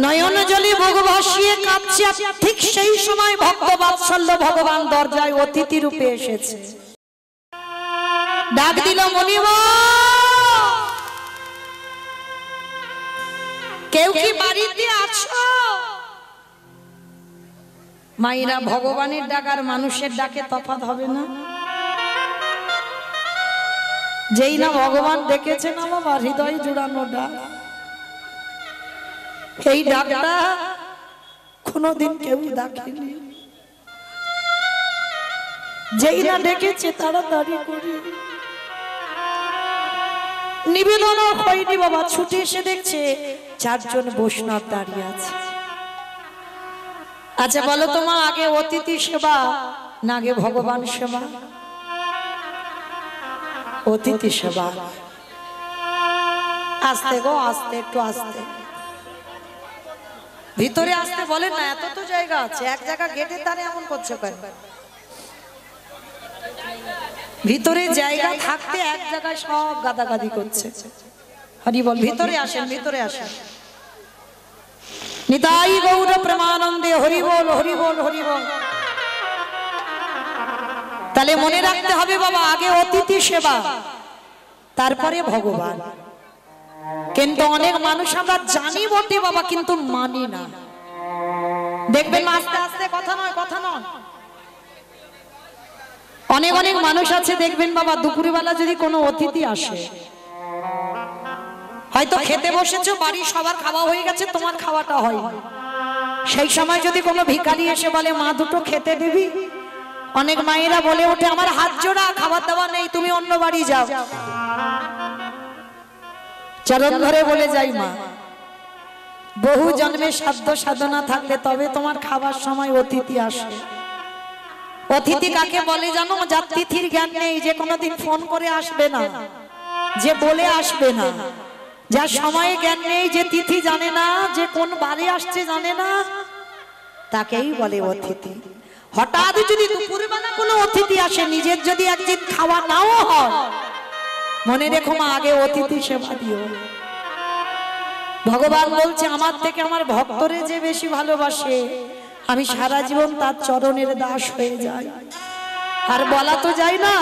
নয়ন জলে ভোগ ভাসিয়ে কাঁদছে, ঠিক সেই সময় ভক্ত বাৎসল্য ভগবান দরজায় অতিথি রূপে এসেছে। ডাক দিল, মনিবর কেউ কি বাড়িতে আছো? মায়েরা, ভগবানের ডাক আর মানুষের ডাকে তফাৎ হবে না? যেই না ভগবান ডেকেছে না বাবা, হৃদয় জুড়ানো ডাক, এই ডাকটা কোনদিন কেউ ডাকেনি। যেই না ডেকেছে তাড়াতাড়ি করে নিবেদন হয়নি বাবা, ছুটে এসে দেখছে চারজন বৈষ্ণব দাঁড়িয়ে আছে। আচ্ছা বলো তোমার আগে অতিথি সেবা না আগে ভগবান সেবা? অতিথি সেবা। আস্তে গো, আস্তে, একটু আস্তে, ভিতরে আসতে বলেন না, এত তো জায়গা আছে। এক জায়গা গেটে তারে এমন করছে কেন? ভিতরে জায়গা থাকতে এক জায়গায় সব গাদাগাদি করছে। হরি বল, ভিতরে আসেন, ভিতরে আসেন। নিতাই গৌর প্রেমানন্দে, হরি বল, হরি বল, হরি বল। তাহলে মনে রাখতে হবে বাবা, আগে অতিথি সেবা, তারপরে ভগবান। কিন্তু অনেক মানুষ আমরা জানি বটে বাবা, কিন্তু মানি না। দেখবেন আস্তে আস্তে, কথা নয়, কথা নয়, অনেক অনেক মানুষ আছে দেখবেন বাবা, দুপুরবেলা যদি কোনো অতিথি আসে, হয়তো খেতে বসেছো, বাড়ি সবার খাওয়া হয়ে গেছে, তোমার খাওয়াটা হয়, সেই সময় যদি কোনো ভিখারি এসে বলে মা দুটো খেতে দিবি, অনেক মায়েরা বলে ওঠে আমার হাত জোড়া, খাবার দাবার নেই, তুমি অন্য বাড়ি যাও। চরণ ধরে বলে যাই মা, বহু জন্মে সাধ্য সাধনা থাকলে তবে তোমার খাবার সময় অতিথি আসে। অতিথি কাকে বলে জানো? যার তিথির জ্ঞান নেই, যে কোনোদিন ফোন করে আসবে না, যে বলে আসবে না, যার সময়ে জ্ঞান নেই, যে তিথি জানে না, যে কোন বারে আসছে জানে না, তাকেই বলে অতিথি। হঠাৎ যদি দুপুরবেলা কোনো অতিথি আসে, নিজের যদি একদিন খাওয়া নাও হয়, মনে রেখো মা, আগে অতিথি সেবা দিও। ভগবান বলছে আমার থেকে আমার ভক্তরে যে বেশি ভালোবাসে, আমি সারা জীবন তার চরণের দাস হয়ে যাই। আর বলা তো যায় না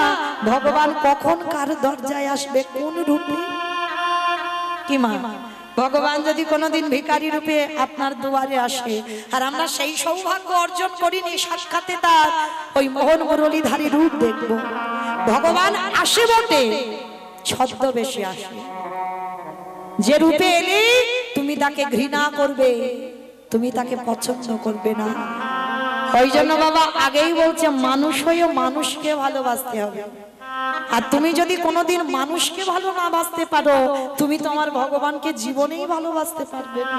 ভগবান কখন কার দরজায় আসবে, কোন রূপে। কি মা, ভগবান যদি কোনোদিন ভিখারি রূপে আপনার দুয়ারে আসে, আর আমরা সেই সৌভাগ্য অর্জন করিনি সাক্ষাতে তার ওই মোহন মুরলীধারী রূপ দেখব। ভগবান আসে বটে, ছদ্মবেশে আসে। যে রূপে এলে তুমি তাকে ঘৃণা করবে, তুমি তাকে পছন্দ করবে না। ওই জন্য বাবা আগেই বলছে মানুষ হয়ে মানুষকে ভালোবাসতে হবে। আর তুমি যদি কোনোদিন মানুষকে ভালো না বাসতে পারো, তুমি তোমার ভগবানকে জীবনেই ভালোবাসতে পারবে না।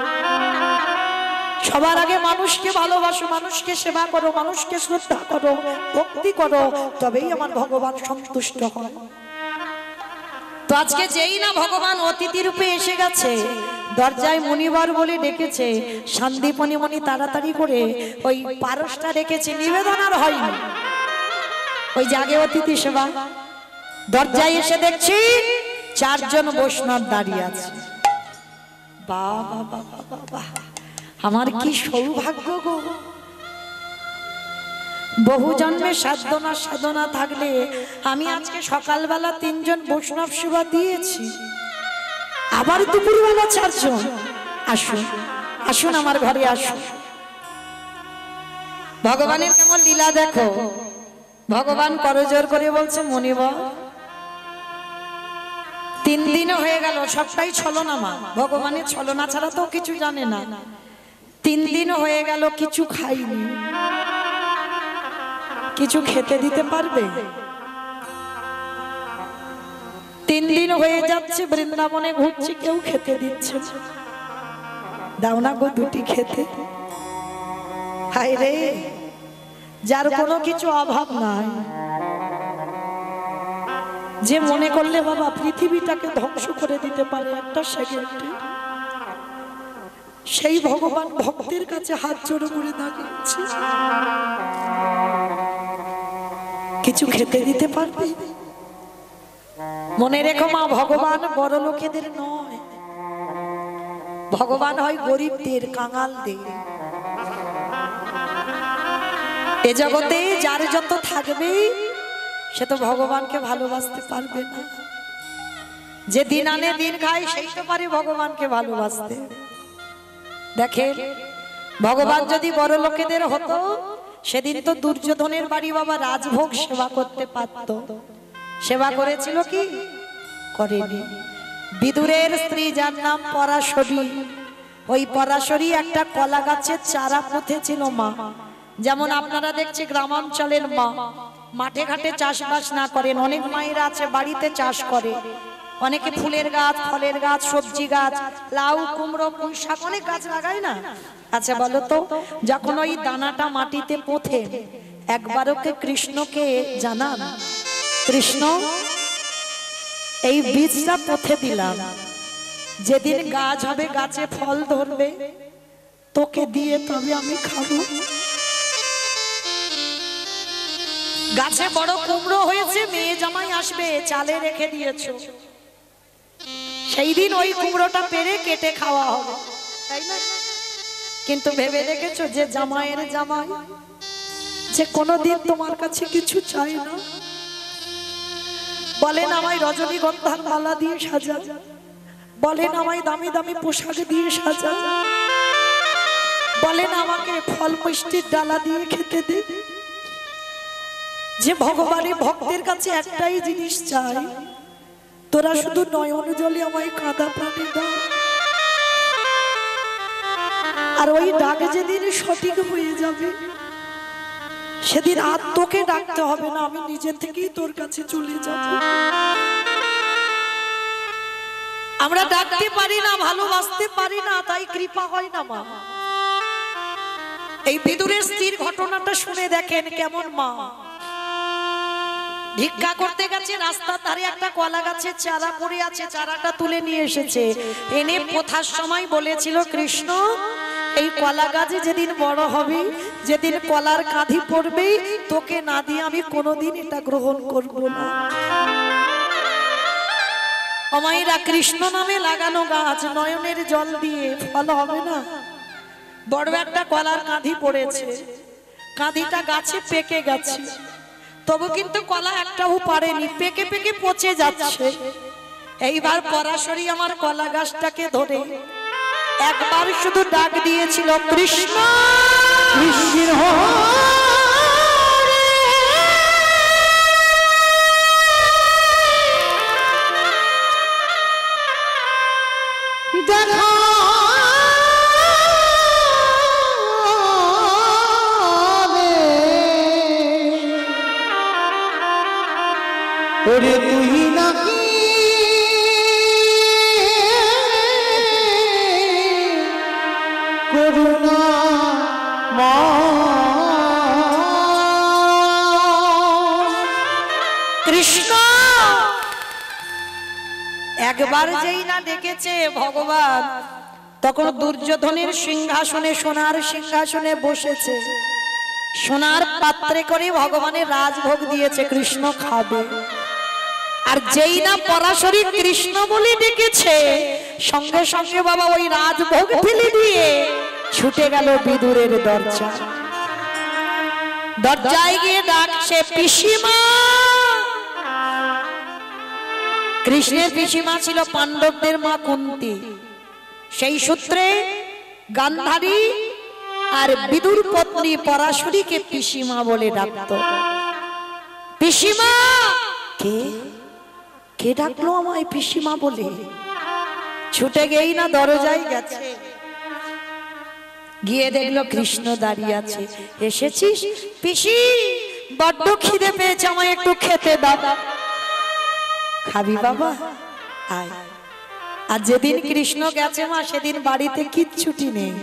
সবার আগে মানুষকে ভালোবাসো, মানুষকে সেবা করো, মানুষকে শ্রদ্ধা করো, ভক্তি করো, তবেই আমার ভগবান সন্তুষ্ট হয়। তো আজকে যেই না ভগবান অতিথি রূপে এসে গেছে, দরজায় মনিবর বলে ডেকেছে, সন্দীপনী মনি তাড়াতাড়ি করে ওই পারসটা রেখেছে, নিবেদন আর হয়নি। ওই জাগে অতিথি সেবা, দরজায় এসে দেখছি চারজন বৈষ্ণব দাঁড়িয়ে আছে। বাবা বাবা বাবা, আমার কি সৌভাগ্য গো! বহু জন্মে সাধনা সাধনা থাকলে আমি আজকে সকালবেলা 3 জন বৈষ্ণব সেবা দিয়েছি, আবার দুপুরবেলা 4 জন। আসুন আসুন আমার ঘরে আসুন। ভগবানের কেমন লীলা দেখো। ভগবান করজোর করে বলছে মনিবর 3 দিন হয়ে গেল, সবটাই ছলনা মা, ভগবানের ছলনা ছাড়া তো কিছু জানে না। 3 দিন হয়ে গেল কিছু খাইনি, কিছু খেতে দিতে পারবে? 3 দিন হয়ে যাচ্ছে বৃন্দাবনে ঘুরছি, কেউ খেতে দিচ্ছে না। দাও না গো দুটি খেতে। হায় রে, যার কোনো কিছু অভাব নাই, যে মনে করলে বাবা পৃথিবীটাকে ধ্বংস করে দিতে পারে একটা সেকেন্ডে, সেই ভগবান ভক্তের কাছে হাত জোড়ো করে দাঁড়িয়েছে। কিছু খেতে দিতে পারবে? মনে রেখো মা, ভগবান বড় লোকেদের নয়, ভগবান হয় গরিবদের, কাঙালদের। এ জগতে যার যত থাকবে সে তো ভগবানকে ভালোবাসতে পারবে না। যে দিন আনে দিন খায় সেই তো পারে ভগবানকে ভালোবাসতে। দেখেন, ভগবান যদি বড় লোকেদের হতো সেদিন তো দুর্যোধনের বাড়ি বাবা রাজভোগ সেবা করতে পারত। সেবা করেছিল কি? করেনি। বিদুরের স্ত্রী যার নাম পরাশরী, ওই পরাশরী একটা কলা গাছের চারা পুঁতেছিল মা। যেমন আপনারা দেখছি গ্রামাঞ্চলের মা মাঠে ঘাটে চাষবাস না করেন, অনেক মায়েরা আছে বাড়িতে চাষ করে। অনেকে ফুলের গাছ, ফলের গাছ, সবজি গাছ, লাউ, কুমড়ো, পুঁই শাক অনেক গাছ লাগায় না? আচ্ছা বলো তো, যখন ওই দানাটা মাটিতে পোঁথে একবারও কে কৃষ্ণকে জানান, কৃষ্ণ এই বীজটা পোঁথে দিলাম, যেদিন গাছ হবে, গাছে ফল ধরবে, তোকে দিয়ে তবে আমি খাবো। গাছে বড় কুমড়ো হয়েছে, মেয়ে জামাই আসবে, চালে রেখে দিয়েছো, সেই দিন ওই কুমড়োটা পেরে কেটে খাওয়া হবে, তাই না? কিন্তু ভেবে দেখেছো যে জামাইয়ের জামাই, যে কোনোদিন তোমার কাছে কিছু চাই না, বলেন আমায় রজনীগন্ধার মালা দিয়ে সাজা, বলেন আমায় দামি দামি পোশাক দিয়ে সাজা, বলেন আমাকে ফল মিষ্টির ডালা দিয়ে খেতে দে, যে ভগবানের ভক্তের কাছে একটাই জিনিস চাই, তোরা শুধু নয়ন জলে আমায় কাঁদা পানি দাও। আর ওই ডাক যেদিন সঠিক হয়ে যাবে সেদিন আর তোকে ডাকতে হবে না, আমি নিজে থেকেই তোর কাছে চলে যাব। আমরা ডাকতে পারি না, ভালোবাসতে পারি না, তাই কৃপা হয় না মা। এই বিদুরের স্ত্রীর ঘটনাটা শুনে দেখেন কেমন মা। ভিক্ষা করতে গেছে, রাস্তার ধারে একটা কলা গাছের চারা পড়ে আছে, চারাটা তুলে নিয়ে এসেছে, এনে পোথার সময় বলেছিল, কৃষ্ণ এই কলা গাছে যেদিন বড় হবে, যেদিন কলার কাঁধি পড়বে, তোকে না দিয়ে আমি কোনোদিন এটা গ্রহণ করব না। আমায়রা কৃষ্ণ নামে লাগানো গাছ নয়নের জল দিয়ে ফল হবে না। বড় একটা কলার কাঁধি পড়েছে, কাঁধিটা গাছে পেকে গেছে, তবু কিন্তু কলা একটাও পারেনি, পেকে পেকে পচে যাচ্ছে। এইবার পরাশরী আমার কলা গাছটাকে ধরে একবার শুধু ডাক দিয়েছিল, কৃষ্ণ কৃষ্ণ দেখা ওরে তুই নাকি করুণা কৃষ্ণ। একবার যেই না ডেকেছে ভগবান, তখন দুর্যোধনের সিংহাসনে, সোনার সিংহাসনে বসেছে, সোনার পাত্রে করে ভগবানের রাজভোগ দিয়েছে, কৃষ্ণ খাবে। আর যেই না পরাশরী কৃষ্ণ বলে ডেকেছে, সঙ্গে সঙ্গে বাবা ওই রাজভোগ ফেলে দিয়ে ছুটে গেল বিদুরের দরজা। দরজায় গিয়ে ডাকছে, পিসিমা। কৃষ্ণের পিসিমা ছিল পাণ্ডবদের মা কুন্তী, সেই সূত্রে গান্ধারী আর বিদুর পত্নী পরাশরীকে পিসিমা বলে ডাকতো। পিসিমা। কে কে ডাকলো আমায় পিসিমা বলে? ছুটে গেই না দরজায় গেছে, গিয়ে দেখলো কৃষ্ণ দাঁড়িয়ে আছে। এসেছিস পিসি? বড্ড খিদে পেয়েছে, আমায় একটু খেতে দাও। খাবি বাবা? আয়। আর যেদিন কৃষ্ণ গেছে মা, সেদিন বাড়িতে কিচ্ছুটি নেই।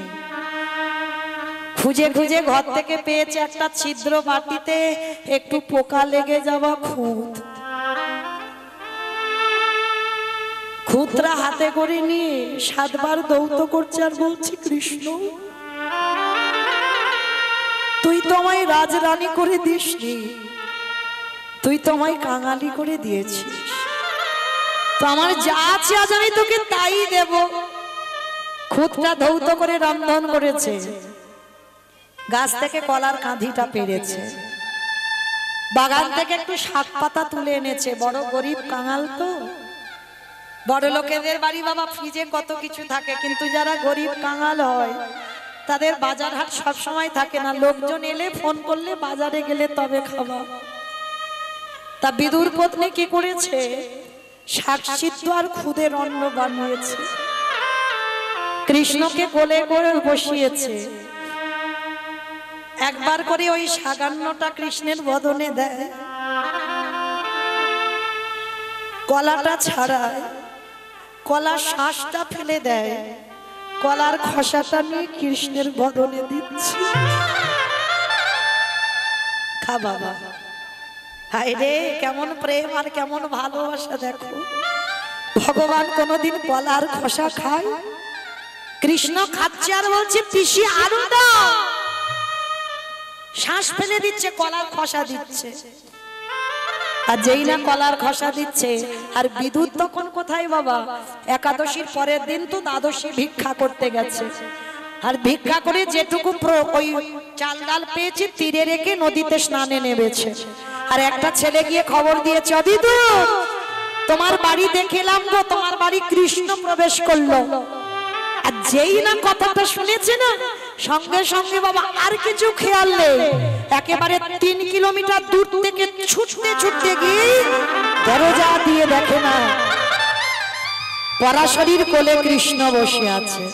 খুঁজে খুঁজে ঘর থেকে পেয়েছে একটা ছিদ্র বাটিতে একটু পোকা লেগে যাওয়া খুঁত। খুঁতরা হাতে করে নিয়ে 7 বার দৌত করছে আর বলছে, কৃষ্ণ তুই তো আমায় রাজরানী করে দিসনি, তুই তো আমায় কাঙালি করে দিয়েছিস, তো আমার যা আছে আজ আমি তোকে তাই দেব। খুদটা ধৌত করে রন্ধন করেছে, গাছ থেকে কলার কাঁধিটা পেরেছে, বাগান থেকে একটু শাক পাতা তুলে এনেছে। বড় গরিব কাঙাল তো, বড় লোকেদের বাড়ি বাবা ফ্রিজে কত কিছু থাকে, কিন্তু যারা গরিব কাঙাল হয় তাদের বাজার হাট সব সময় থাকে না। লোকজন এলে ফোন করলে বাজারে গেলে তবে খাওয়া। তা বিদুর পত্নী কি করেছে, শাক সিদ্ধ আর খুদের অন্ন বানিয়েছে, কৃষ্ণকে কোলে করে বসিয়েছে। একবার করে ওই শাকান্নটা কৃষ্ণের বদনে দেয়, কলাটা ছাড়ায়, কলার শ্বাসটা ফেলে দেয়, কলার খসাটা নিয়ে কৃষ্ণের বদনে দিচ্ছে। খা বাবা। হায় রে, কেমন প্রেম আর কেমন ভালোবাসা দেখো। ভগবান কোনদিন কলার খসা খায়? কৃষ্ণ খাচ্ছে আর বলছে পিসি আরো দাও। শ্বাস ফেলে দিচ্ছে, কলার খসা দিচ্ছে। আর যেই না কলার খসা দিচ্ছে, আর বিদ্যুৎ তখন কোথায় বাবা? একাদশীর পরের দিন তো দ্বাদশী ভিক্ষা করতে গেছে, আর ভিক্ষা করে যেটুকু ওই চাল ডাল পেয়েছে তীরে রেখে নদীতে স্নানে নেমেছে। আর একটা ছেলে গিয়ে খবর দিয়েছে, অদিদূত তোমার বাড়ি দেখলাম গো, তোমার বাড়ি কৃষ্ণ প্রবেশ করলো। আর যেই না কথাটা শুনেছে না, সঙ্গে সঙ্গে বাবা আর কিছু খেয়াল নেই, একেবারে 3 কিলোমিটার দূর থেকে ছুটতে ছুটতে গিয়ে দরজা দিয়ে দেখে না পরাশরীর কোলে কৃষ্ণ বসে আছে।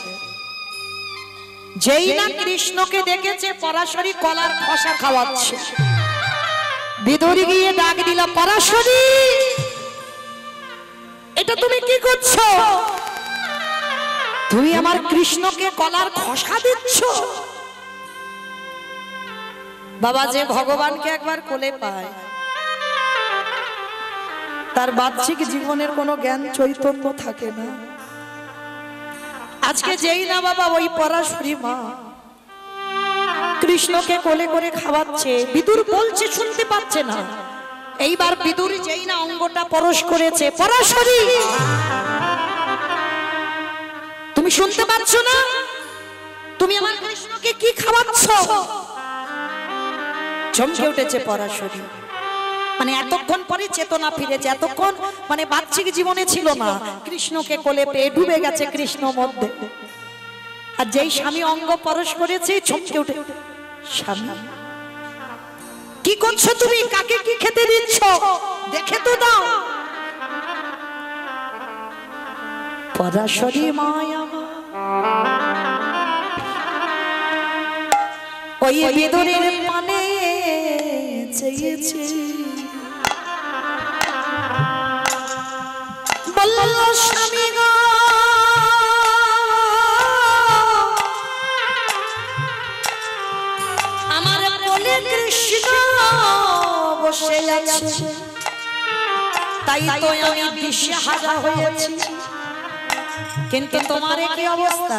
যেই না কৃষ্ণকে দেখেছে, পরাশরী কলার খসা খাওয়াচ্ছে। বিদুরি গিয়ে ডাক দিল, পরাশরী এটা তুমি কি করছো? তুমি আমার কৃষ্ণকে কলার খসা দিচ্ছ? বাবা, যে ভগবানকে একবার কোলে পায় তার বাহ্যিক জীবনের কোনো জ্ঞান চৈতন্য থাকে না। আজকে যেই না বাবা ওই পরাশরী মা কৃষ্ণকে কোলে করে খাওয়াচ্ছে, বিদুর বলছে শুনতে পাচ্ছে না। এইবার বিদুর যেই না অঙ্গটা পরশ করেছে, পরাশরী তুমি শুনতে পাচ্ছ না? তুমি আমার কৃষ্ণকে কি খাওয়াচ্ছ? চমকে উঠেছে পরাশরী। মানে এতক্ষণ পরে চেতনা ফিরেছে, এতক্ষণ মানে বাহ্যিক জীবনে ছিল না, কৃষ্ণকে কোলে পেয়ে ডুবে গেছে কৃষ্ণ মধ্যে। আর যেই স্বামী অঙ্গ পরশ করেছে, চমকে উঠে, স্বামী কি করছো তুমি? কাকে কি খেতে দিচ্ছ? দেখে তো দাও। পরাশরী মায়া ওই বিদুরের পানে চেয়েছে, বলল স্বামী গো আমার কোলে কৃষ্ণ বসে আছে, তাই তো আমি দিশেহারা হয়েছি। কিন্তু তোমার কি অবস্থা?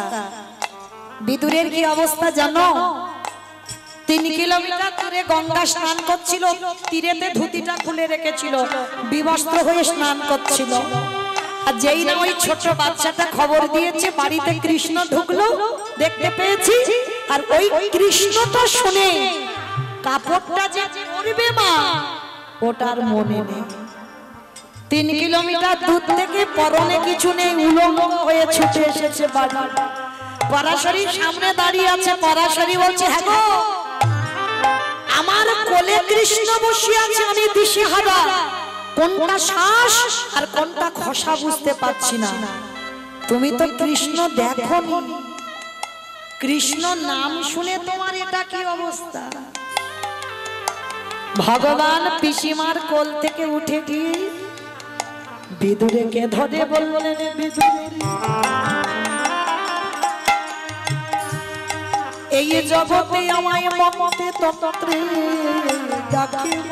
বিদুরের কি অবস্থা জানো? 3 কিলোমিটার দূরে গঙ্গা স্নান করছিল, তীরেতে ধুতিটা খুলে রেখেছিল, বিবস্ত্র হয়ে স্নান করছিল। আর যেই না ওই ছোট বাচ্চাটা খবর দিয়েছে বাড়িতে কৃষ্ণ ঢুকলো, দেখতে পেয়েছি। আর ওই কৃষ্ণটা শুনে কাপড়টা যে পরবে মা ওটার মনে নেই। 3 কিলোমিটার দূর থেকে পরনে কিছু নেই, উলঙ্গ হয়ে ছুটে এসেছে বাড়ি। পরাশরীর সামনে দাঁড়িয়ে আছে। পরাশরী বলছে, হ্যাঁ গো আমার কোলে কৃষ্ণ বসে আছে, আমি দিশেহারা, কোনটা শ্বাস আর কোনটা খসা বুঝতে পারছি না। তুমি তো কৃষ্ণ দেখোনি, কৃষ্ণ নাম শুনে তোমার এটা কি অবস্থা? ভগবান পিসিমার কোল থেকে উঠে গিয়ে বিদুরকে ধরে বললেন, বিদুর এই জগতে আমায় মমতে তন্ত্রে ডাকিব,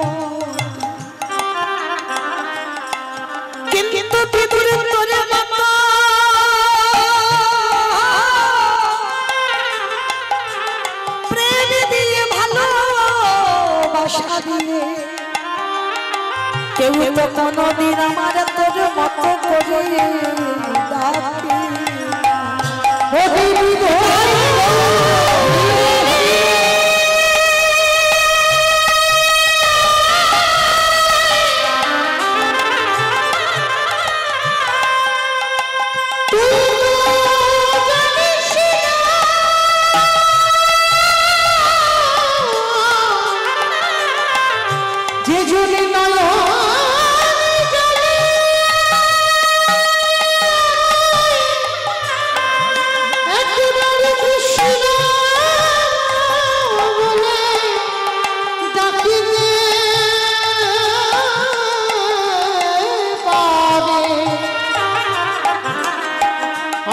কিন্তু বিদুরে তোরে মাতা প্রেম দিয়ে ভালোবাসা দিয়ে কেউ তো কোনদিন আমার তোর মতো করে ডাকে।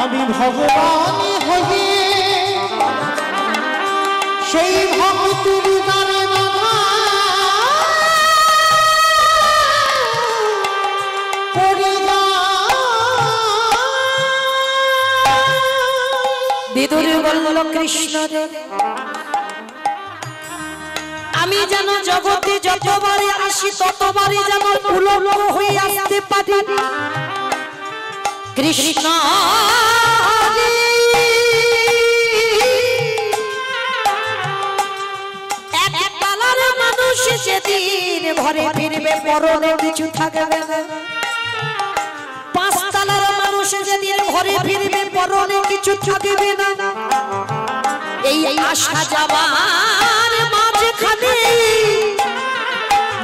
আমি ভগবান হয়ে সেই ভক্তের গানে বাঁধা পড়ে বিদুর বলল কৃষ্ণ রে আমি যেন জগতে যতবারে আসি ততবারে যেন উলঙ্গ হয়ে আসতে পারি কৃষ্ণ এক বেলার মানুষ যেদিন ঘরে ফিরবে পরনে কিছু থাকবে না পাঁচতলার মানুষ যেদিন ঘরে ফিরবে পরনে কিছু থাকবে না এই আশা যাবার মাঝখানে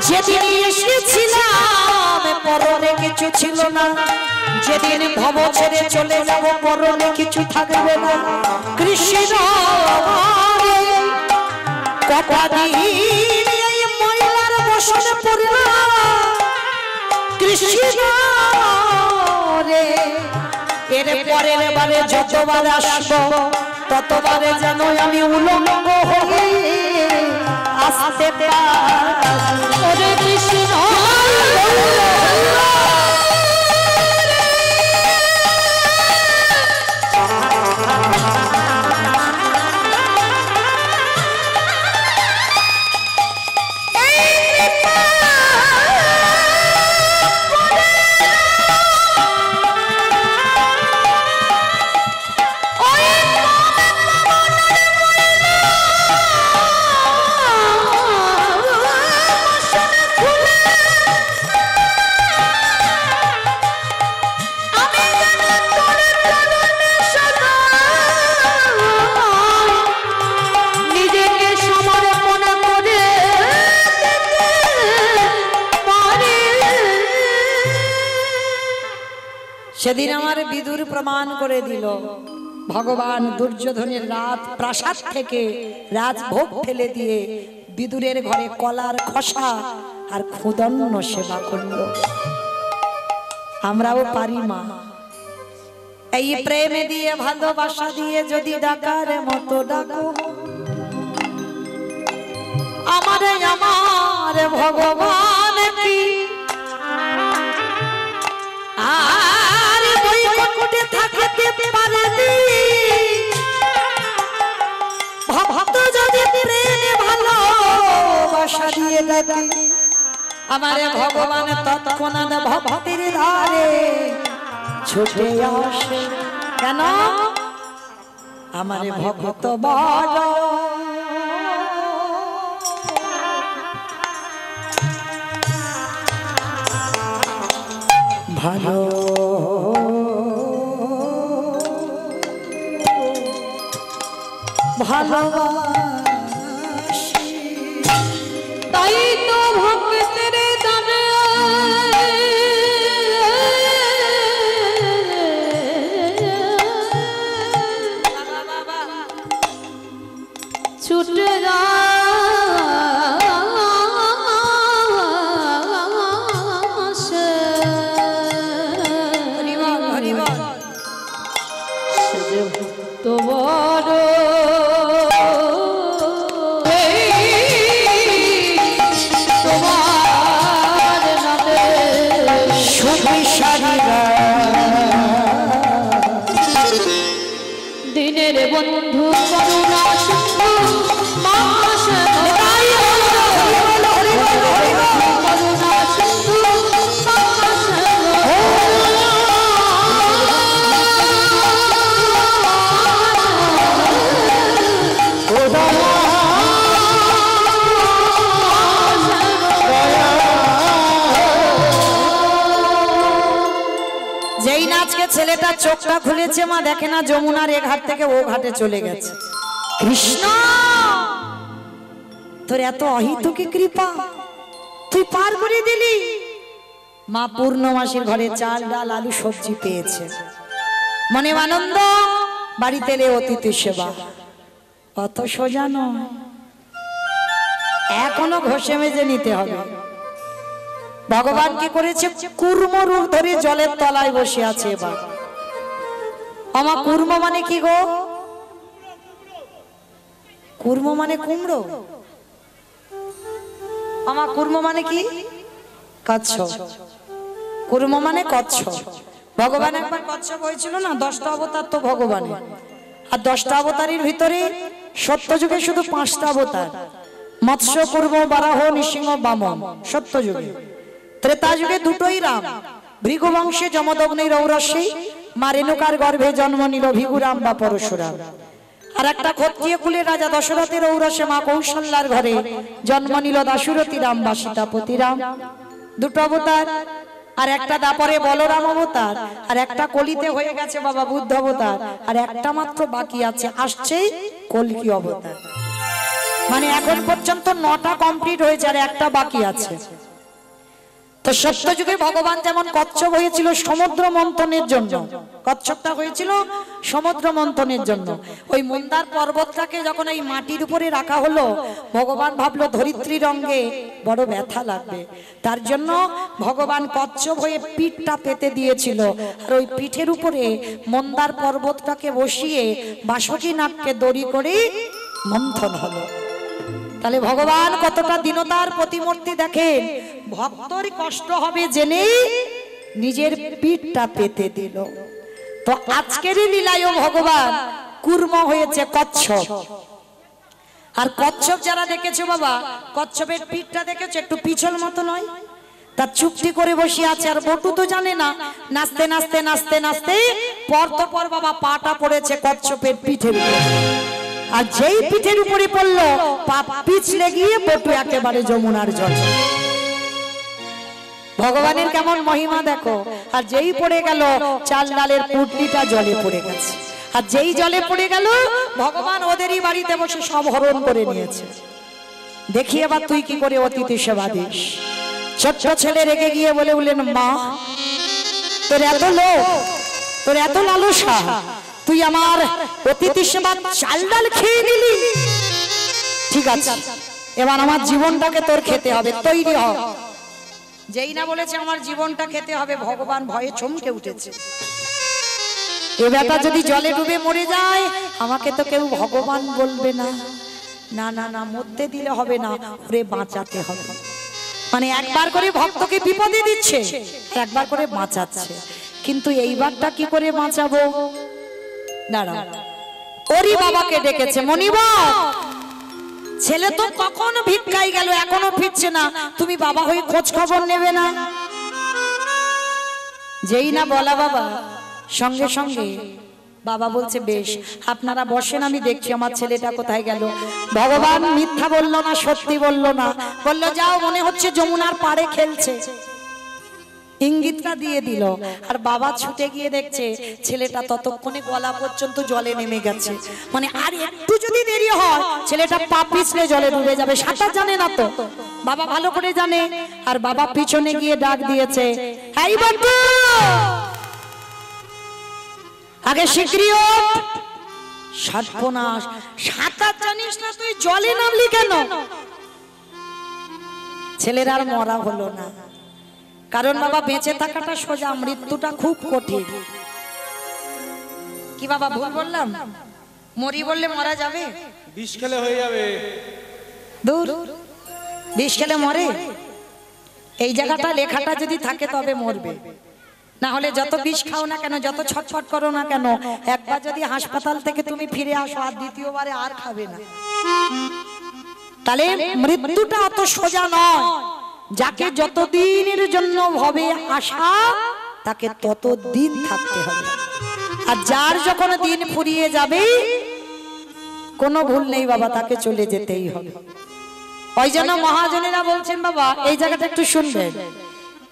যেদিন এসেছিলাম পরনে কিছু ছিল না যেদিন ভব ছেড়ে চলে যাব পরনে কিছু থাকবে না কৃষ্ণ কতদিন এই ময়লার বসনে পড়লাম কৃষ্ণ রে এর পরের বারে যতবার আসবো ততবারে যেন আমি উলঙ্গ হয়ে আসতে পারি কৃষ্ণ সেদিন আমার বিদুর প্রমাণ করে দিল ভগবান দুর্যোধনের রাত প্রাসাদ থেকে রাজভোগ ফেলে দিয়ে বিদুরের ঘরে কলার খোসা আর ক্ষুদন্ন সেবা করল আমরাও পারি মা এই প্রেমে দিয়ে ভালোবাসা দিয়ে যদি ডাকার মতো ডাকো আমারে আমার ভগবান কি আর বৈকুণ্ঠে থাকতে পারেনি ভক্ত যদি প্রেমে ভালোবাসা দিয়ে ডাকে আমারে ভগবান তৎক্ষণাৎ ভক্তির ধারে ছুটে আসে কেন আমারে ভক্ত বড় ভালো ভালোবাসি তাই তো ভক্তের দানে ছুটে যা তো বড় তোমার নামে সুবিশালীরা দিনের বন্ধু করুণা সিন্ধু ছেলেটা চোখটা খুলেছে, মা দেখে না যমুনার এ ঘাট থেকে ও ঘাটে চলে গেছে। কৃষ্ণ, তোর এত অহিতুকি কৃপা, তুই পার করে দিলি। মা পূর্ণমাসীর ঘরে চাল ডাল আলু সবজি পেয়েছে, মনে আনন্দ, বাড়িতে এলে অতিথি সেবা। অত সোজা নয়, এখনো ঘষে মেজে নিতে হবে। ভগবান কি করেছে, কুর্ম রূপ ধরে জলের তলায় বসে আছে। এবার আমার কুর্ম মানে কি গো? কুর্ম মানে কুমড়ো। আমার কুর্ম মানে কি? কচ্ছপ। কুর্ম মানে কচ্ছপ। ভগবান একবার কচ্ছপ হয়েছিল না? 10টা অবতার তো ভগবানের, আর 10টা অবতারের ভিতরে সত্যযুগে শুধু 5টা অবতার, মৎস্য, কুর্ম, বারাহ, নৃসিংহ, বামন। সত্যযুগে। ত্রেতা যুগে দুটোই রাম, ভৃগু বংশে যমদগ্নি রৌরসী, মা রেণুকার গর্ভে জন্ম নিল ভিগুরাম বা পরশুরাম। আর একটা ক্ষত্রিয় কুলের রাজা দশরথের ঔরসে মা কৌশল্যার ঘরে জন্ম নিল দাশুরথী রাম বা সীতাপতি রাম। দুটো অবতার। আর একটা দাপরে বলরাম অবতার, আর একটা কলিতে হয়ে গেছে বাবা বুদ্ধ অবতার, আর একটা মাত্র বাকি আছে, আসছে কলকি অবতার। মানে এখন পর্যন্ত 9টা কমপ্লিট হয়েছে, আর একটা বাকি আছে। তো সত্যযুগে ভগবান যেমন কচ্ছপ হয়েছিল সমুদ্র মন্থনের জন্য, কচ্ছপটা হয়েছিল সমুদ্র মন্থনের জন্য। ওই মন্দার পর্বতটাকে যখন এই মাটির উপরে রাখা হলো, ভগবান ভাবলো ধরিত্রীর অঙ্গে বড় ব্যথা লাগবে, তার জন্য ভগবান কচ্ছপ হয়ে পিঠটা পেতে দিয়েছিল। আর ওই পিঠের উপরে মন্দার পর্বতটাকে বসিয়ে বাসুকী নাগকে দড়ি করে মন্থন হলো। তাহলে ভগবান কতটা দীনতার প্রতিমূর্তি দেখেন। ভক্তর কষ্ট হবে জেনে নিজের পিঠটা পেতে দিল। তো আজকের লীলায় ভগবান কুর্ম হয়েছে কচ্ছপ। আর কচ্ছপ যারা দেখেছো বাবা, কচ্ছপের পিঠটা দেখেছো একটু পিছল মতো নয়, তার চুপটি করে বসে আছে। আর বটু তো জানে না, নাচতে নাচতে নাচতে নাচতে পর তো পর বাবা পাটা পড়েছে কচ্ছপের পিঠের উপর। আর যেই পিঠের উপরে পড়লো, পা পিছলে গিয়ে বটু একেবারে যমুনার জল। ভগবানের কেমন মহিমা দেখো। আর যেই পড়ে গেল, চাল ডালের পুটলিটা জলে পড়ে গেছে। আর যেই জলে পড়ে গেল, ভগবান ওদেরই বাড়িতে বসে সব হরণ করে নিয়েছে। দেখি এবার তুই কি করে অতিথি সেবা দিস। ছোট্ট ছেলে রেগে গিয়ে বলে উঠলেন, মা তোর এত লোভ, তোর এত লালসা, তুই আমার অতিথি সেবা চাল ডাল খেয়ে নিলি। ঠিক আছে, এবার আমার জীবনটাকে তোর খেতে হবে, তৈরি হ। যেই না বলেছে আমার জীবনটা খেতে হবে, ভগবান ভয়ে চমকে উঠেছে। এ বেটা যদি জলে ডুবে মরে যায়, আমাকে তো কেউ ভগবান বলবে না। না না না, মরতে দিলে হবে না, ওরে বাঁচাতে হবে। মানে একবার করে ভক্তকে বিপদে দিচ্ছে, একবার করে বাঁচাচ্ছে। কিন্তু এইবারটা কি করে বাঁচাবো? দাঁড়াও, ওরই বাবাকে ডেকেছে, মনিবা ছেলে তো কখন ভিক্ষায় গেল, এখনো ফিরছে না, তুমি বাবা হয়ে খোঁজ খবর নেবে না? যেই না বলা বাবা, সঙ্গে সঙ্গে বাবা বলছে, বেশ আপনারা বসেন, আমি দেখছি আমার ছেলেটা কোথায় গেল। ভগবান মিথ্যা বললো না, সত্যি বললো না, বললো যাও, মনে হচ্ছে যমুনার পাড়ে খেলছে। ইঙ্গিতটা দিয়ে দিল। আর বাবা ছুটে গিয়ে দেখছে ছেলেটা ততক্ষণে গলা পর্যন্ত জলে নেমে গেছে। মানে আর একটু যদি দেরি হয়, ছেলেটা পা পিছলে জলে ডুবে যাবে। সাঁতার জানে না তো, বাবা ভালো করে জানে। আর বাবা পিছনে গিয়ে ডাক দিয়েছে, এই বাবু আগে শিগগিরই ওঠ। সর্বনাশ, সাঁতার জানিস না তুই, জলে নামলি কেন? ছেলের আর মরা হলো না, কারণ বাবা বেঁচে থাকাটা সোজা, মৃত্যুটা খুব কঠিন। কি বাবা ভুল বললাম? মরি বললে মরা যাবে? বিষ খেলে হয়ে যাবে। দূর, বিষ খেলে মরে? এই জায়গাটা লেখাটা যদি থাকে তবে মরবে, না হলে যত বিষ খাও না কেন, যত ছটফট করো না কেন, একবার যদি হাসপাতাল থেকে তুমি ফিরে আসো, আর দ্বিতীয়বারে আর খাবে না। তাহলে মৃত্যুটা অত সোজা নয়। যাকে যতদিনের জন্য হবে আশা, তাকে ততদিন থাকতে হবে। আর যার যখন দিন ফুরিয়ে যাবে, কোনো ভুল নেই বাবা, তাকে চলে যেতেই হবে। ওই জন্য মহাজনেরা বলছেন বাবা, এই জায়গাটা একটু শুনবেন,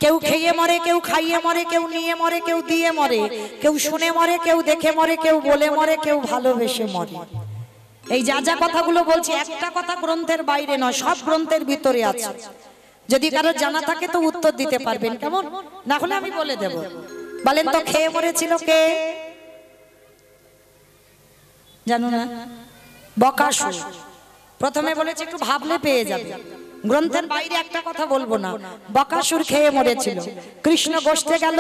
কেউ খেয়ে মরে, কেউ খাইয়ে মরে, কেউ নিয়ে মরে, কেউ দিয়ে মরে, কেউ শুনে মরে, কেউ দেখে মরে, কেউ বলে মরে, কেউ ভালোবেসে মরে। এই যা যা কথাগুলো বলছি একটা কথা গ্রন্থের বাইরে নয়, সব গ্রন্থের ভিতরে আছে। যদি কারো জানা থাকে তো উত্তর দিতে পারবেন, কেমন? না হলে আমি বলে দেব। বলেন তো খেয়ে মরেছিল কে? জানো না? বকাসুর। প্রথমে বলেছে একটু ভাবলে পেয়ে যাবে, গ্রন্থের বাইরে একটা কথা বলবো না। বকাসুর খেয়ে মরেছিল। কৃষ্ণ গোষ্ঠে গেল,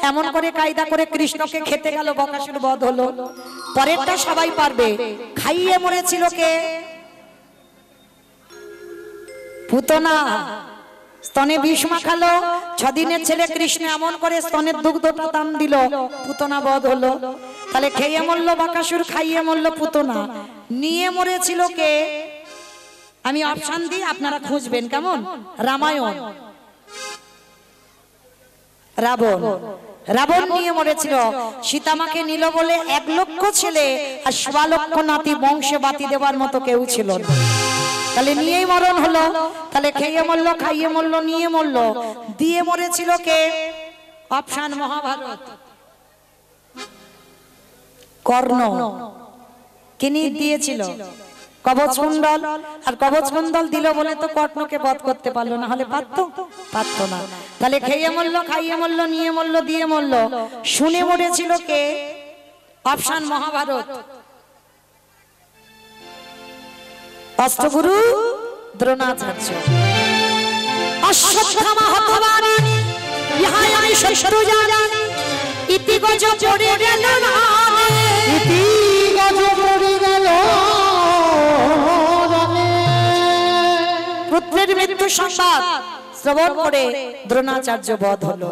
এমন করে কায়দা করে কৃষ্ণকে খেতে গেল, বকাসুর বধ হলো। পরেরটা সবাই পারবে। খাইয়ে মরেছিল কে? পুতনা। স্তনে বিষ মাখালো, 6 দিনের ছেলে কৃষ্ণ এমন করে স্তনের দুগ্ধটা টান দিল, পুতনা বধ হলো। তাহলে খেয়ে মরলো বকাসুর, খাইয়ে মরলো পুতনা। নিয়ে মরেছিল কে? আমি অপশন দিই, আপনারা খুঁজবেন, কেমন? রামায়ণ। রাবণ। রাবণ নিয়ে মরেছিল। সীতামাকে নিল বলে 1 লক্ষ ছেলে আর 1.25 লক্ষ নাতি বংশে বাতি দেওয়ার মতো কেউ ছিল না। তাহলে নিয়েই মরণ হলো। তাহলে খেয়ে মরলো, খাইয়ে মরলো, নিয়ে মরলো। দিয়ে মরেছিল কে? অপশন মহাভারত। কর্ণ। কিনি দিয়েছিল? কবচকুণ্ডল। আর কবচকুণ্ডল দিল বলে তো কর্ণকে বধ করতে পারলো না, হলে পারতো? পারতো না। তাহলে খেয়ে মরলো, খাইয়ে মরলো, নিয়ে মরলো, দিয়ে মরলো। শুনে মরেছিল কে? অপশন মহাভারত। অষ্টগুরু দ্রোণাচার্য। অশ্বত্থামা হতবানি ইহাই আমি শত্রু জানি, ইতি গজ পড়ে গেল না, ইতি গজ পড়ে গেল রানে। পুত্রের মৃত্যু সংবাদ শ্রবণ করে দ্রোণাচার্য বধ হলো।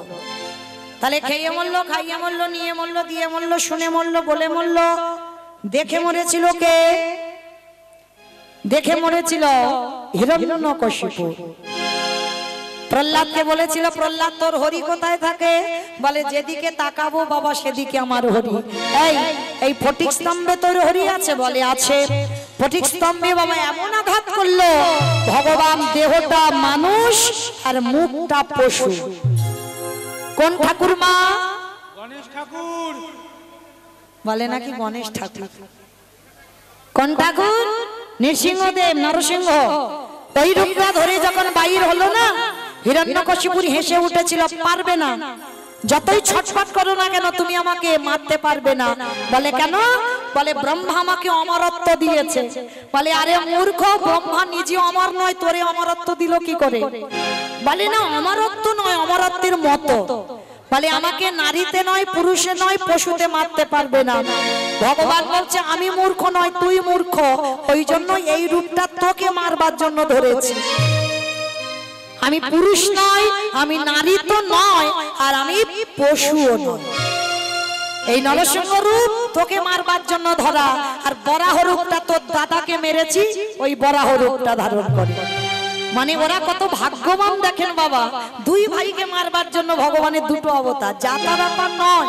তাহলে খেয়ে মরলো, খাইয়ে মরলো, নিয়ে মরলো, দিয়ে মরলো, শুনে মরলো, বলে মরলো। দেখে মরেছিল কে? দেখে মরেছিল হিরণ্যকশিপু। প্রহ্লাদকে বলেছিল, প্রহ্লাদ তোর হরি কোথায় থাকে? বলে যেদিকে তাকাবো বাবা সেদিকে আমার হরি। এই ফটিক স্তম্ভে তোর হরি আছে? বলে আছে। ফটিক স্তম্ভে বাবা এমন আঘাত করলো, ভগবান দেহটা মানুষ আর মুখটা পশু। কোন ঠাকুর মা? গণেশ ঠাকুর। বলে নাকি গণেশ ঠাকুর। কোন ঠাকুর? নৃসিংহদেব, নরসিংহ। ওই রূপটা ধরে যখন বাইর হলো না, হিরণ্যকশিপুর হেসে উঠেছিল, পারবে না, যতই ছটফট করো না কেন তুমি আমাকে মারতে পারবে না। বলে কেন? বলে ব্রহ্মা আমাকে অমরত্ব দিয়েছে। বলে আরে মূর্খ, ব্রহ্মা নিজে অমর নয়, তোরে অমরত্ব দিল কি করে? বলে না, অমরত্ব নয়, অমরত্বের মতো। বলে আমাকে নারীতে নয়, পুরুষে নয়, পশুতে মারতে পারবে না। ভগবান বলছে আমি মূর্খ নয়, তুই মূর্খ, ওই জন্য এই রূপটা তোকে মারবার জন্য ধরেছি। আমি পুরুষ নয়, আমি নারী তো নয়, আর আমি পশুও নয়। এই নরসিংহ রূপ তোকে মারবার জন্য ধরা, আর বরাহ রূপটা তোর দাদাকে মেরেছি, ওই বরাহ রূপটা ধারণ করে। মানে ওরা কত ভাগ্যবান দেখেন বাবা, 2 ভাইকে মারবার জন্য ভগবানের 2টো অবতার, যা তা ব্যাপার নয়।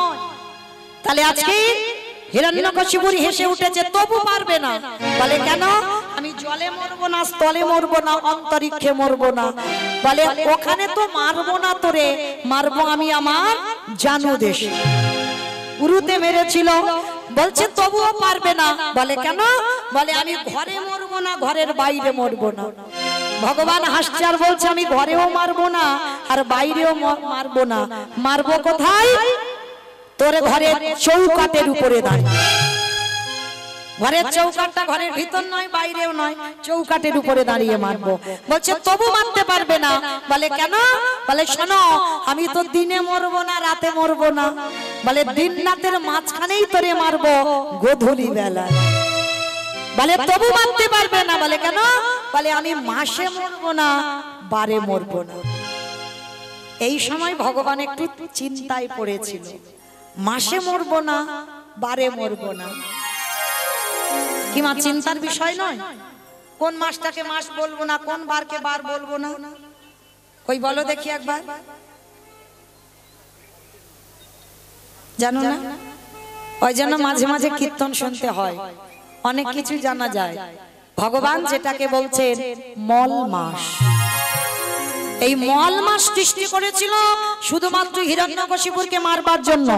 তাহলে আজকে হিরণ্যকশিপুর হেসে উঠেছে, তবু পারবে না। বলে কেন? আমি জলে মরবো না, স্থলে মরবো না, অন্তরিক্ষে মরবো না। বলে ওখানে তো মারবো না তোরে, মারবো আমি আমার জানু দেশে। উরুতে মেরেছিল, বলছে তবুও পারবে না। বলে কেন? বলে আমি ঘরে মরবো না, ঘরের বাইরে মরবো না। ভগবান হাসছে আর বলছে আমি ঘরেও মারবো না আর বাইরেও মারবো না, মারবো কোথায়? তোর ঘরের চৌকাটের উপরে দাঁড়িয়ে। ঘরের চৌকাটটা ঘরের ভিতর নয়, বাইরেও নয়, চৌকাটের উপরে দাঁড়িয়ে মারবো। বলছে তবু মারতে পারবে না। বলে কেন? বলে শোনো, আমি তো দিনে মরবো না, রাতে মরবো না। বলে দিন রাতের মাঝখানেই তোরে মারবো, গোধূলি বেলা। বলে তবু মারতে পারবে না। বলে কেন? বলে আমি মাসে মরবো না, বারে মরবো না। এই সময় ভগবান একটু চিন্তায় পড়েছিল, মাসে মরবো না, বারে মরবো না, কি মা চিন্তার বিষয় নয়? কোন মাসটাকে মাস বলবো না, কোন বারকে বার বলবো না, কই বলো দেখি একবার। জানো না? ওই জন্য মাঝে মাঝে কীর্তন শুনতে হয়, অনেক কিছু জানা যায়। ভগবান যেটাকে বলছেন মল মাস, এই মল মাস সৃষ্টি করেছিল শুধুমাত্র হিরণ্যকশিপুরকে মারবার জন্য।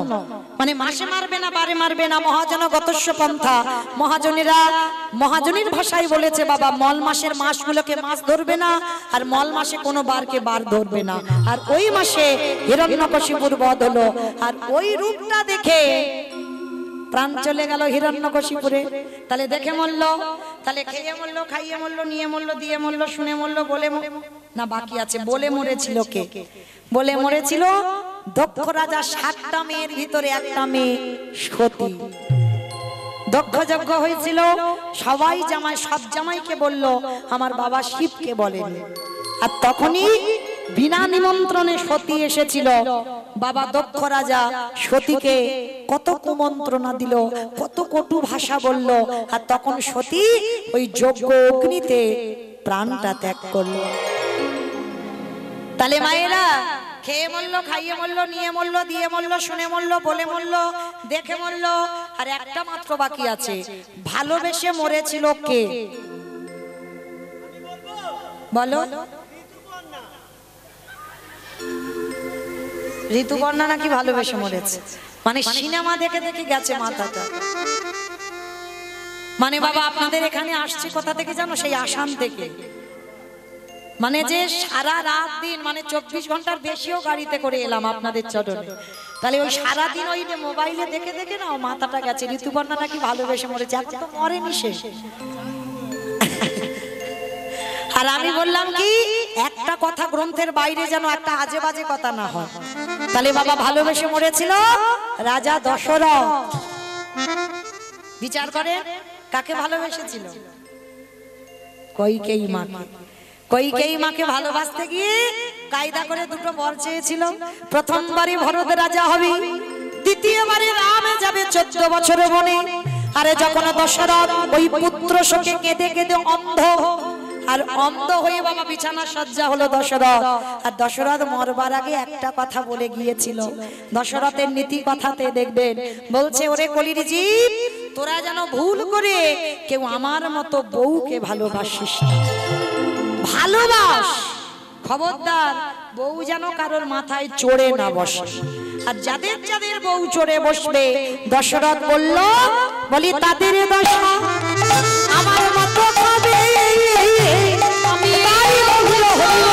মানে মাসে মারবে না, বারে মারবে না, মহাজন গতস্য পন্থা। মহাজনীর ভাষায় বলেছে বাবা, মল মাসের মাসগুলোকে মাস ধরবে না, আর মল মাসে কোনো বারকে বার ধরবে না। আর ওই মাসে হিরণ্যকশিপুর বধ হলো। আর ওই রূপটা দেখে প্রাণ চলে গেল হিরণ্যকশিপুরে। তাহলে দেখে মরল, তাহলে খেয়ে মরল, খাইয়ে মরল, নিয়ে মরল, দিয়ে মরল, শুনে মরল, বলে না বাকি আছে বলে মরেছিল কে? বলে মরেছিল দক্ষ রাজা। 7টা মেয়ের ভিতরে একটা মেয়ে সতী। দক্ষ যজ্ঞ হয়েছিল, সবাই জামাই, সব জামাইকে বলল আমার বাবা শিবকে বলেন। আর তখনই বিনা নিমন্ত্রণে সতী এসেছিল। বাবা দক্ষ রাজা সতীকে কত কুমন্ত্রণা দিল, কত কটু ভাষা বলল। আর তখন সতী ওই যজ্ঞ অগ্নিতে প্রাণটা ত্যাগ করলো। তাহলে মায়েরা খেয়ে মরল, খাইয়ে মরল, নিয়ে মরল, দিয়ে মরল, শুনে মরল, বলে মরল, দেখে মরল। আর একটা মাত্র বাকি আছে, ভালোবেসে মরেছিল কে? বলো। ঋতুপর্ণা নাকি ভালোবেসে মরেছে? মানে সিনেমা দেখে দেখে গেছে মাথাটা। মানে বাবা আপনাদের এখানে আসছে কোথা থেকে জানো? সেই আসাম থেকে। মানে যে সারা রাত দিন, মানে 24 ঘন্টার বেশিও গাড়িতে করে এলাম আপনাদের চরণে। তাহলে ওই সারাদিন ওই মোবাইলে দেখে দেখে না মাথাটা গেছে। ঋতুপর্ণা নাকি ভালোবেসে মরেছে, এখন তো মরেনি সে। আর আমি বললাম কি, একটা কথা গ্রন্থের বাইরে যেন একটা আজে বাজে কথা না হয়। তাহলে বাবা ভালোবেসে মরেছিল রাজা দশরথ। বিচার করে কাকে ভালোবেসেছিল? কইকেয়ী মাকে। কইকেয়ী মাকে ভালোবাসতে গিয়ে কায়দা করে দুটো বর চেয়েছিল। প্রথমবারে ভরত রাজা হবে, দ্বিতীয়বারে রামে যাবে 14 বছরে বনে। আরে যখন দশরথ ওই পুত্র শোকে কেঁদে কেঁদে অন্ধ, আর অন্ধ হয়ে বাবা বিছানা সজ্জা হলো দশরথ। আর দশরথ মরবার আগে একটা কথা বলে গিয়েছিল। দশরথের নীতি কথাতে দেখবেন বলছে, ওরে কলির জীব, তোরা যেন ভুল করে কেউ আমার মতো বউকে ভালোবাসিস না। ভালোবাস, খবরদার বউ যেন কারোর মাথায় চড়ে না বসে। আর যাদের যাদের বউ চড়ে বসবে, দশরথ বলল, বলি তাদের দশা আমার মতো হবে। আমি তাই বহুল হইল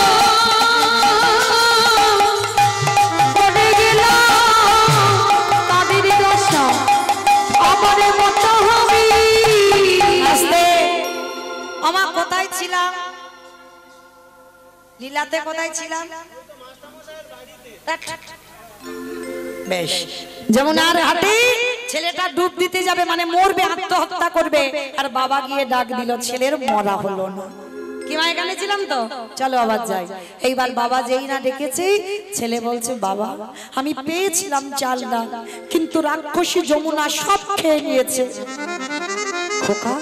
পড়ে গেলাম, তাদের দশা আমার মতো হবে। আস্তে আমার কোথায় ছিলাম? লীলাতে কোথায় ছিলাম? বেশ, যেমন আর হাটে ছেলেটা ডুব দিতে যাবে, মানে মরবে, আত্মহত্যা করবে, আর বাবা গিয়ে ডাক দিল, ছেলের মরা হলো না। কি মা এখানে ছিলাম তো, চলো আবার যাই। এইবার বাবা যেই না ডেকেছে, ছেলে বলছে, বাবা আমি পেয়েছিলাম চাল ডাল, কিন্তু রাক্ষসী যমুনা সব খেয়ে নিয়েছে। খোকা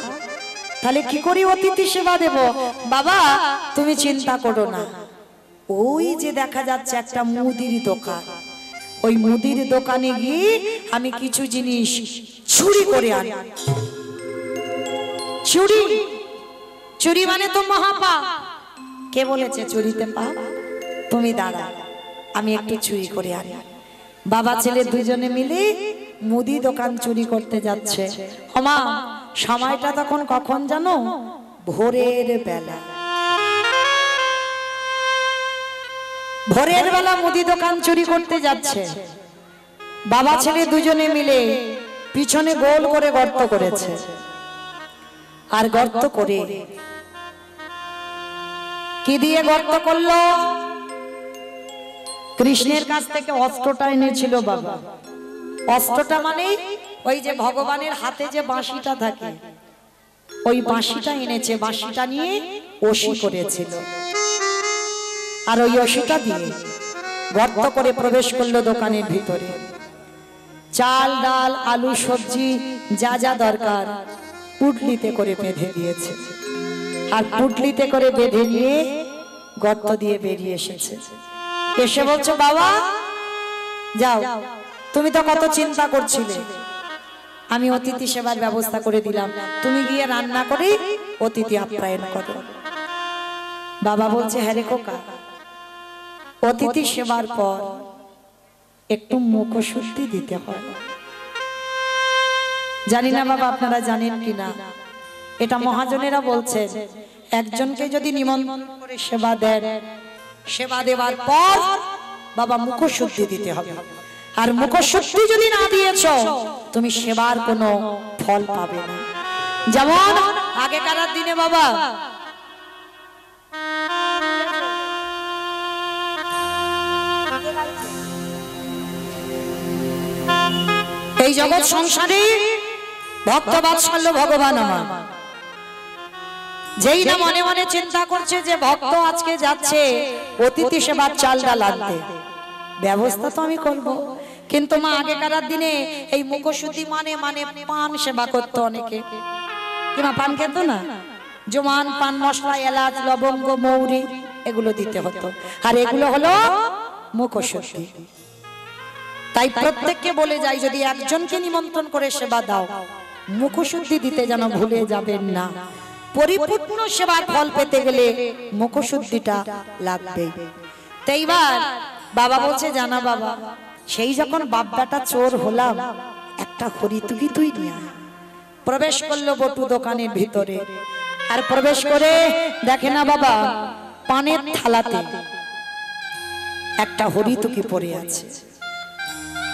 তাহলে কি করি অতিথি সেবা দেব? বাবা তুমি চিন্তা করো না, ওই যে দেখা যাচ্ছে একটা মুদির দোকান, ওই মুদির দোকানে গিয়ে আমি কিছু জিনিস চুরি করে আনি। চুরি? চুরি মানে তো মহাপাপ। কে বলেছে চুরিতে পাপ? তুমি দাঁড়া, আমি একটু চুরি করে আনি। বাবা ছেলে দুজনে মিলে মুদি দোকান চুরি করতে যাচ্ছে। ওমা সময়টা তখন কখন জানো? ভোরের বেলা। ভোরের বেলা মুদি দোকান চুরি করতে যাচ্ছে। বাবা ছেলে দুজনে মিলে পিছনে গোল করে গর্ত করেছে। আর গর্ত করে কি দিয়ে গর্ত করলো? কৃষ্ণের কাছ থেকে অস্ত্রটা এনেছিল বাবা। অস্ত্রটা মানে ওই যে ভগবানের হাতে যে বাঁশিটা থাকে, ওই বাঁশিটা এনেছে। বাঁশিটা নিয়ে অসি করেছিল, আর ওই অসিটা দিয়ে গর্ত করে প্রবেশ করলো দোকানের ভিতরে। চাল ডাল আলু সবজি যা যা দরকার পুটলিতে করে বেঁধে দিয়েছে। আর পুটলিতে করে বেঁধে নিয়ে গর্ত দিয়ে বেরিয়ে এসেছে। এসে বলছো, বাবা যাও, তুমি তো কত চিন্তা করছিলে, আমি অতিথি সেবার ব্যবস্থা করে দিলাম, তুমি গিয়ে রান্না করে অতিথি আপ্যায়ন করো। বাবা বলছে, হ্যাঁ রে খোকা, অতিথি সেবার পর একটু মুখশুদ্ধি দিতে হয়। জানি না বাবা আপনারা জানেন কিনা, এটা মহাজনেরা বলছেন একজনকে যদি নিমন্ত্রণ করে সেবা দেন, সেবা দেওয়ার পর বাবা মুখশুদ্ধি দিতে হবে। আর মুখশুদ্ধি যদি না দিয়েছো তুমি সেবার কোনো ফল পাবে না। যেমন আগেকার দিনে বাবা এই জগৎ সংসারে ভক্ত বাৎসল্য ভগবান আমার, যেই না মনে মনে চিন্তা করছে যে ভক্ত আজকে যাচ্ছে অতিথি সেবার চাল ডাল আনতে, ব্যবস্থা তো আমি করব। কিন্তু মা আগেকার দিনে এই মুখশুদ্ধি মানে পান সেবা করতো অনেকে, কিংবা পান খেত না, জোমান পান মশলা এলাচ লবঙ্গ মৌরি এগুলো দিতে হতো, আর এগুলো হলো মুখশুদ্ধি। তাই প্রত্যেককে বলে যাই যদি একজনকে নিমন্ত্রণ করে সেবা দাও মুখশুদ্ধি দিতে যেন ভুলে যাবেন না। পরিপূর্ণ সেবার ফল পেতে গেলে মুখশুদ্ধিটা লাগবে। তাই এইবার বাবা বলছে জানা বাবা, সেই যখন বাপদাটা চোর হলাম একটা হরিতুকি তুই নিয়ে আয়। প্রবেশ করলো বটু দোকানের ভিতরে, আর প্রবেশ করে দেখে না বাবা পানের থালাতে একটা হরিতুকি পড়ে আছে।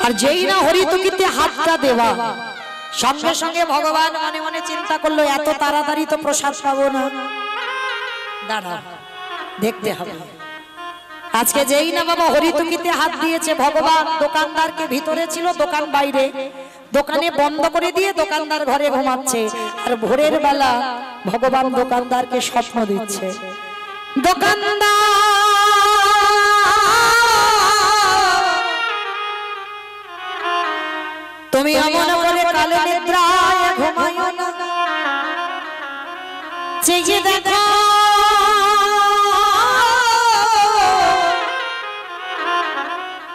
আর যেই না হরিতুকিতে হাতটা দেওয়া সঙ্গে সঙ্গে ভগবান মনে মনে চিন্তা করলো এত তাড়াতাড়ি তো প্রসাদ পাবো না, দাঁড়া দেখতে হবে। আজকে যেই না বাবা হরিতুকিতে হাত দিয়েছে ভগবান দোকানদারকে, ভিতরে ছিল দোকান বাইরে, দোকানে বন্ধ করে দিয়ে দোকানদার ঘরে ঘুমাচ্ছে, আর ভোরের বেলা ভগবান দোকানদারকে স্বপ্ন দিচ্ছে। দোকানদার তুমি এমন করে কালে নিদ্রায় ঘুমায়ো না, চেয়ে দেখো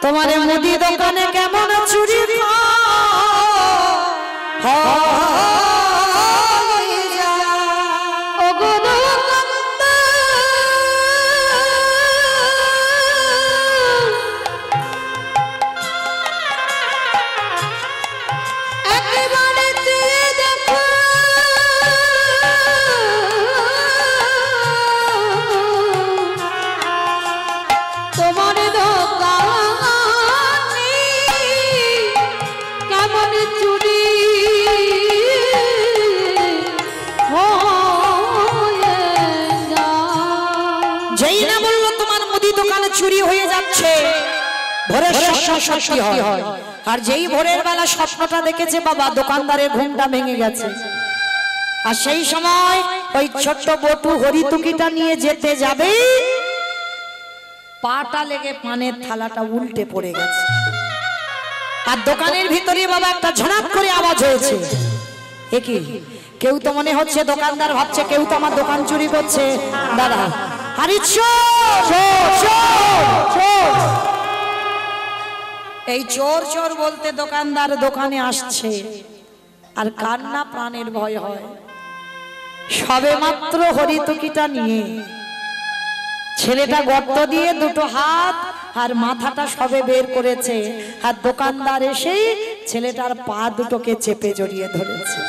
তোমার মুদি দোকানে কেমন চুরি চুরি হয়ে যাচ্ছে, ভোরের স্বপ্ন হয়। আর যেই ভোরের বেলা স্বপ্নটা দেখেছে বাবা দোকানদারের ঘুমটা ভেঙে গেছে, আর সেই সময় ওই ছোট্ট বটু হরিতুকিটা নিয়ে যেতে যাবে, পাটা লেগে পানের থালাটা উল্টে পড়ে গেছে। আর দোকানের ভিতরে বাবা একটা ঝড়াপ করে আওয়াজ হয়েছে, একই কেউ তো মনে হচ্ছে দোকানদার ভাবছে কেউ তো আমার দোকান চুরি করছে, দাদা আরে এই চোর চোর বলতে দোকানদার দোকানে আসছে, আর কান্না প্রাণের ভয় হয়। সবে মাত্র হরিতুকিটা নিয়ে ছেলেটা গর্ত দিয়ে দুটো হাত আর মাথাটা সবে বের করেছে, আর দোকানদার এসে ছেলেটার পা দুটোকে চেপে জড়িয়ে ধরেছে।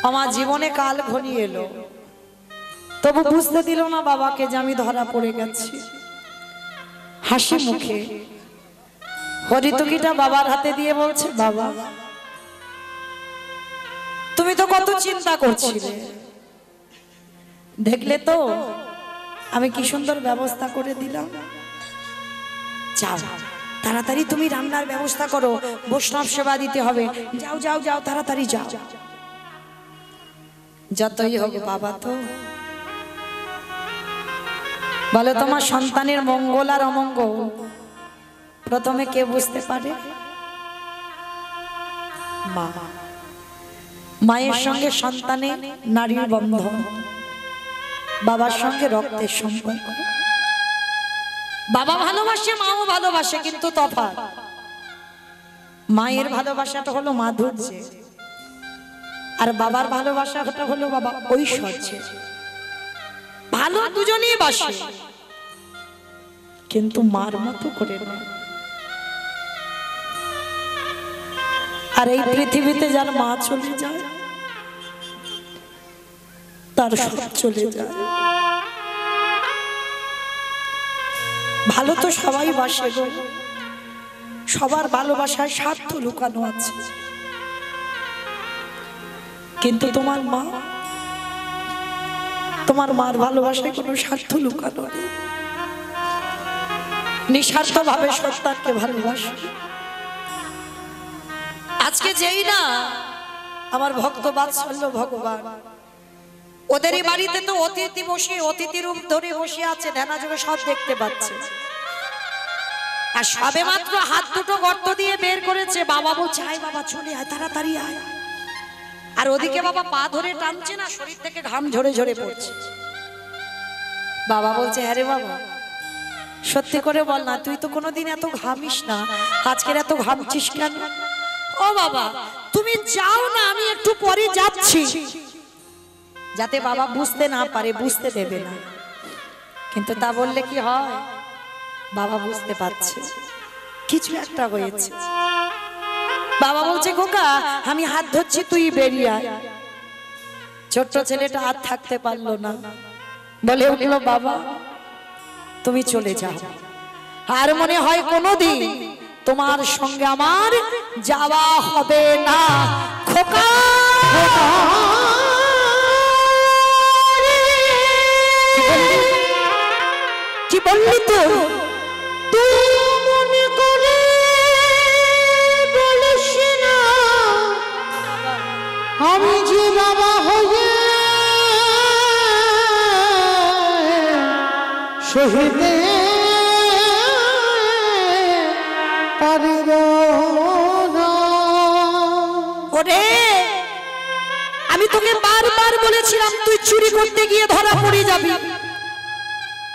আমার জীবনে কাল ঘনিয়ে এলো, তবু বুঝতে দিল না বাবাকে যে আমি ধরা পড়ে গেছি। হাসি মুখে হরিতুকিটা বাবার হাতে দিয়ে বলছে, বাবা তুমি তো কত চিন্তা করছিলে, দেখলে তো আমি কি সুন্দর ব্যবস্থা করে দিলাম। যাও তাড়াতাড়ি তুমি রান্নার ব্যবস্থা করো, বৈষ্ণব সেবা দিতে হবে, যাও যাও যাও তাড়াতাড়ি যাও। যতই হোক বাবা তো বলে তোমার সন্তানের মঙ্গল আর অমঙ্গল প্রথমে কে বুঝতে পারে? মা। মায়ের সঙ্গে সন্তানের নারীর বন্ধন, বাবার সঙ্গে রক্তের সম্পর্ক। বাবা ভালোবাসে মাও ভালোবাসে, কিন্তু তফাৎ। মায়ের ভালোবাসাটা হলো মাধুর্য, আর বাবার ভালোবাসাটা হলো বাবা ঐশ্বর্য। ভালো দুজনেই বাসে, কিন্তু মার মতো করে না। আর এই পৃথিবীতে যার মা চলে যায় তার সব চলে যায়। ভালো তো সবাই বাসে গো, সবার ভালোবাসায় স্বার্থ লুকানো আছে, কিন্তু তোমার মা, তোমার মার ভালোবাসায় কোনো স্বার্থ লুকানো নেই। নিঃস্বার্থ ভাবে সন্তানকে ভালোবাসে। আজকে যেই না আমার ভক্ত বাৎসল্য ভগবান, ওদেরই বাড়িতে তো অতিথি বসে, অতিথি রূপ ধরে বসে আছে, ধ্যানা যোগে সব দেখতে পাচ্ছে। আর সবে মাত্র হাত দুটো গর্ত দিয়ে বের করেছে, বাবা বলছে আয় বাবা চলে আয়, তাড়াতাড়ি আয়। আর ওদিকে বাবা পা ধরে টানছে না, শরীর থেকে ঘাম ঝরে ঝরে পড়ছে। বাবা বলছে হ্যাঁ রে বাবা, সত্যি করে বল না, তুই তো কোনোদিন এত ঘামিস না, আজকের এত ঘামছিস কেন? ও বাবা তুমি যাও না, আমি একটু পরে যাচ্ছি। যাতে বাবা বুঝতে না পারে, বুঝতে দেবে না। কিন্তু তা বললে কি হয়, বাবা বুঝতে পারছে কিছু একটা হয়েছে। বাবা বলছে খোকা আমি হাত ধরছি, তুই বেরিয়ে আয়। ছোট্ট ছেলেটা আর থাকতে পারলো না, বলে উঠলো বাবা তুমি চলে যাও, আর মনে হয় কোনোদিন তোমার সঙ্গে আমার যাওয়া হবে না খোকা। কি বললি তো তুই মনে করে বলিস না, আমি যে বাবা হয়ে সহিতে পারিব না। ওরে আমি তোকে বারবার বলেছিলাম তুই চুরি করতে গিয়ে ধরা পড়ে যাবি,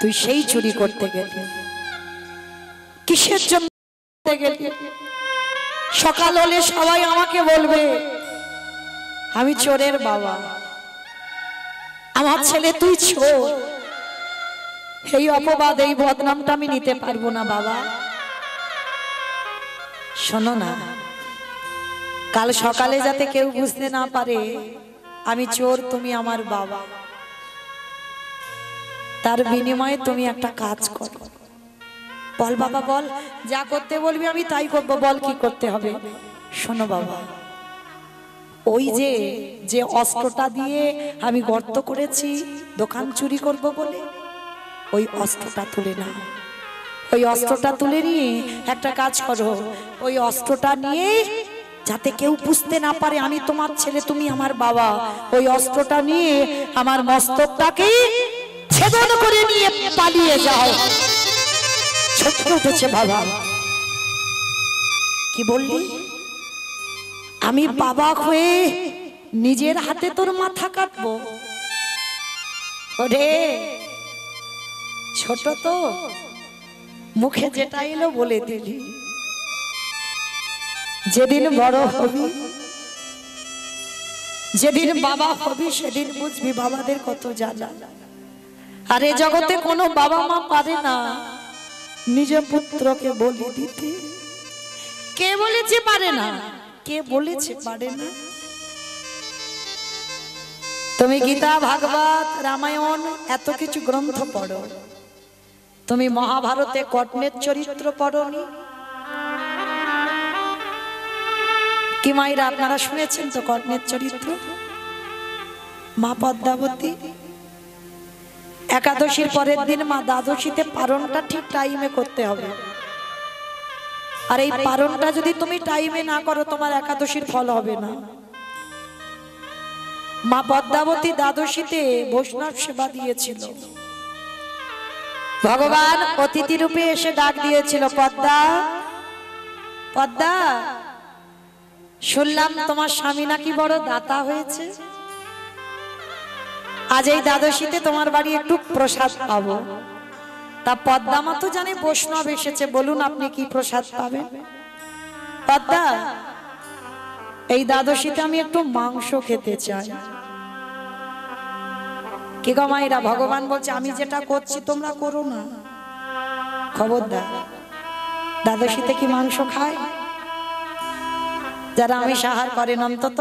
তুই সেই চুরি করতে গেলি। কিসের জন্য করতে গেলি? সকাল হলে সবাই আমাকে বলবে আমি চোরের বাবা, আমার ছেলে তুই চোর। এই অপবাদ, এই বদনামটা আমি নিতে পারবো না বাবা। শোনো না, কাল সকালে যাতে কেউ বুঝতে না পারে আমি চোর, তুমি আমার বাবা, তার বিনিময়ে তুমি একটা কাজ করো। বল বাবা বল, যা করতে বলবি আমি তাই করবো, বল কি করতে হবে? শোনো বাবা, ওই যে যে অস্ত্রটা দিয়ে আমি গর্ত করেছি দোকান চুরি করব বলে, ওই অস্ত্রটা তুলে না, ওই অস্ত্রটা তুলে নিয়ে একটা কাজ করো, ওই অস্ত্রটা নিয়ে যাতে কেউ বুঝতে না পারে আমি তোমার ছেলে, তুমি আমার বাবা, ওই অস্ত্রটা নিয়ে আমার মস্তকটাকে ছেদন করে নিয়ে পালিয়ে যাও। ছোট্ট উঠেছে বাবা, কি বললি? আমি বাবা হয়ে নিজের হাতে তোর মাথা কাটবো? ওরে ছোট তো, মুখে যেটা এলো বলে দিলি। যেদিন বড় হবি, যেদিন বাবা হবি, সেদিন বুঝবি বাবাদের কত জ্বালা। আর এ জগতে কোনো বাবা মা পারে না নিজের পুত্রকে বলি দিতে। কে বলেছে পারে না? কে বলেছে পারে না? তুমি গীতা, ভাগবত, রামায়ণ এত কিছু গ্রন্থ পড়ো, তুমি মহাভারতে কর্ণের চরিত্র পড়োনি? কি মায়েরা আপনারা শুনেছেন তো কর্ণের চরিত্র? মা পদ্মাবতী একাদশীর পরের দিন মা দ্বাদশীতে পারণটা ঠিক টাইমে করতে হবে। আর এই পারণটা যদি তুমি টাইমে না করো তোমার একাদশীর ফল হবে না। মা পদ্মাবতী দ্বাদশীতে বৈষ্ণব সেবা দিয়েছিল, ভগবান অতিথি রূপে এসে ডাক দিয়েছিল, পদ্মা পদ্মা শুনলাম তোমার স্বামী নাকি বড় দাতা হয়েছে, আজ এই দ্বাদশীতে তোমার বাড়ি একটু প্রসাদ পাবো। তা পদ্মা মা তো জানে বৈষ্ণব এসেছে, বলুন আপনি কি প্রসাদ পাবেন? পদ্মা এই দ্বাদশীতে আমি একটু মাংস খেতে চাই। কি গো মায়েরা, ভগবান বলছে আমি যেটা করছি তোমরা করো না। খবরদার, দ্বাদশীতে কি মাংস খায়? যারা আমিষ আহার করেন অন্তত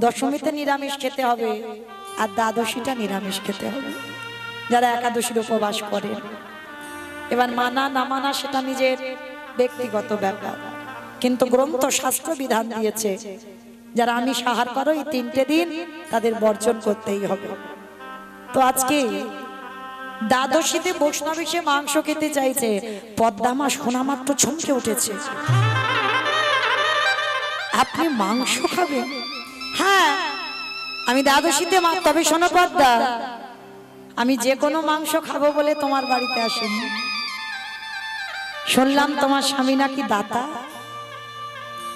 দশমীতে নিরামিষ খেতে হবে, আর দ্বাদশীটা নিরামিষ খেতে হবে। যারা একাদশীর উপবাস করেন, এবার মানা না মানা সেটা নিজের ব্যক্তিগত ব্যাপার, কিন্তু গ্রন্থ শাস্ত্র বিধান দিয়েছে যারা আমিষ আহার করো এই 3টে দিন তাদের বর্জন করতেই হবে। তো আজকে দ্বাদশীতে বৈষ্ণব এসে মাংস খেতে চাইছে, পদ্মামা শোনা মাত্র চমকে উঠেছে। আপনি মাংস খাবেন? হ্যাঁ, আমি দ্বাদশীতে তবে শোনো পদ্মা, আমি যে কোনো মাংস খাবো বলে তোমার বাড়িতে আসেনি। শুনলাম তোমার স্বামী নাকি দাতা,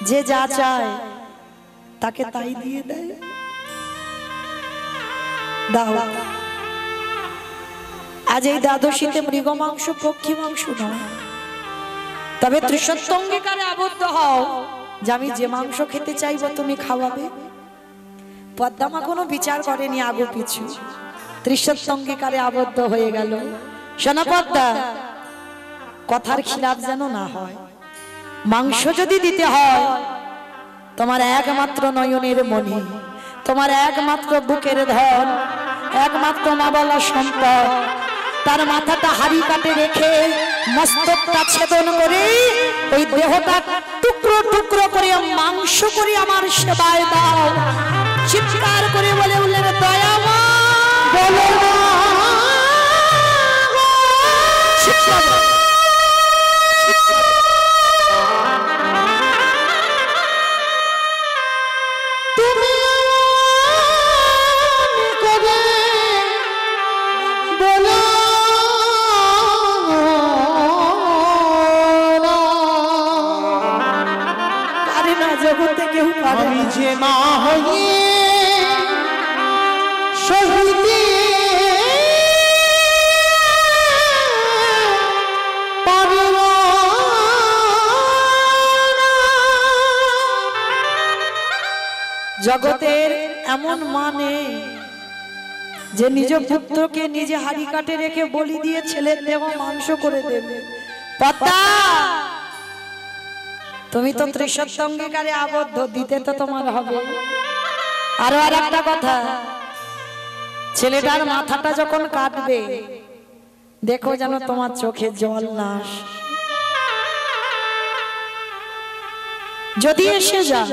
যে যা চায় তাকে তাই দিয়ে দেয়। দাও, আজ এই দ্বাদশীতে মৃগ মাংস পক্ষী মাংস নয়, তবে ত্রিসত্যঙ্গীকারে আবদ্ধ হও যে আমি যে মাংস খেতে চাইবো তুমি খাওয়াবে। পদ্মামা কোনো বিচার করেনি আগু পিছু, ত্রিসত্যঙ্গীকারে আবদ্ধ হয়ে গেল। শোনা পদ্মা, কথার খিলাফ যেন না হয়। মাংস যদি দিতে হয়, তোমার একমাত্র নয়নের মণি, তোমার একমাত্র বুকের ধন, একমাত্র মা বলা সম্পদ, তার মাথাটা হাড়ি কাটে রেখে মস্তকটা ছেদন করে ওই দেহটা টুকরো টুকরো করে মাংস করে আমার সেবায় দাও। চিৎকার করে বলে উঠলেন, দয়ামা বলো না। আমি যে মা হয়ে সহিতে পারব না। জগতের এমন মানে যে নিজ পুত্রকে নিজে হাড়ি কাটে রেখে বলি দিয়ে ছেলের দেহ মাংস করে দেবে। পদ্মা, তুমি তো ত্রিসত্যঙ্গীকারে আবদ্ধ, দিতে তো তোমার হবে। আরো আর একটা কথা, ছেলেটার মাথাটা যখন কাটবে দেখো যেন তোমার চোখে জল না আসে। যদি এসে যায়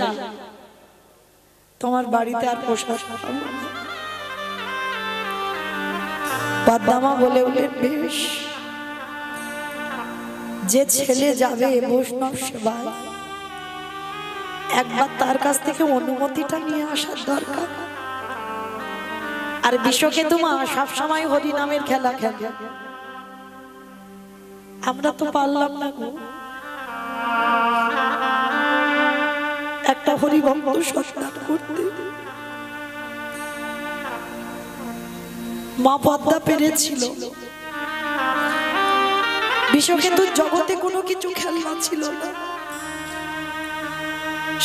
তোমার বাড়িতে আর পোষা। পদ্মামা বলে উঠলেন, বেশ, যে ছেলে যাবে বৈষ্ণব সেবায় একবার তার কাছ থেকে অনুমতিটা নিয়ে আসার দরকার। আর বিশ্বকেতু মা সবসময় হরি নামের খেলা খেলে, আমরা তো পারলাম না গো একটা হরিভক্ত সন্তান করতে। মা পদ্মা পেরেছিল, বিশ্বকেতুর জগতে কোনো কিছু খেলনা ছিল না।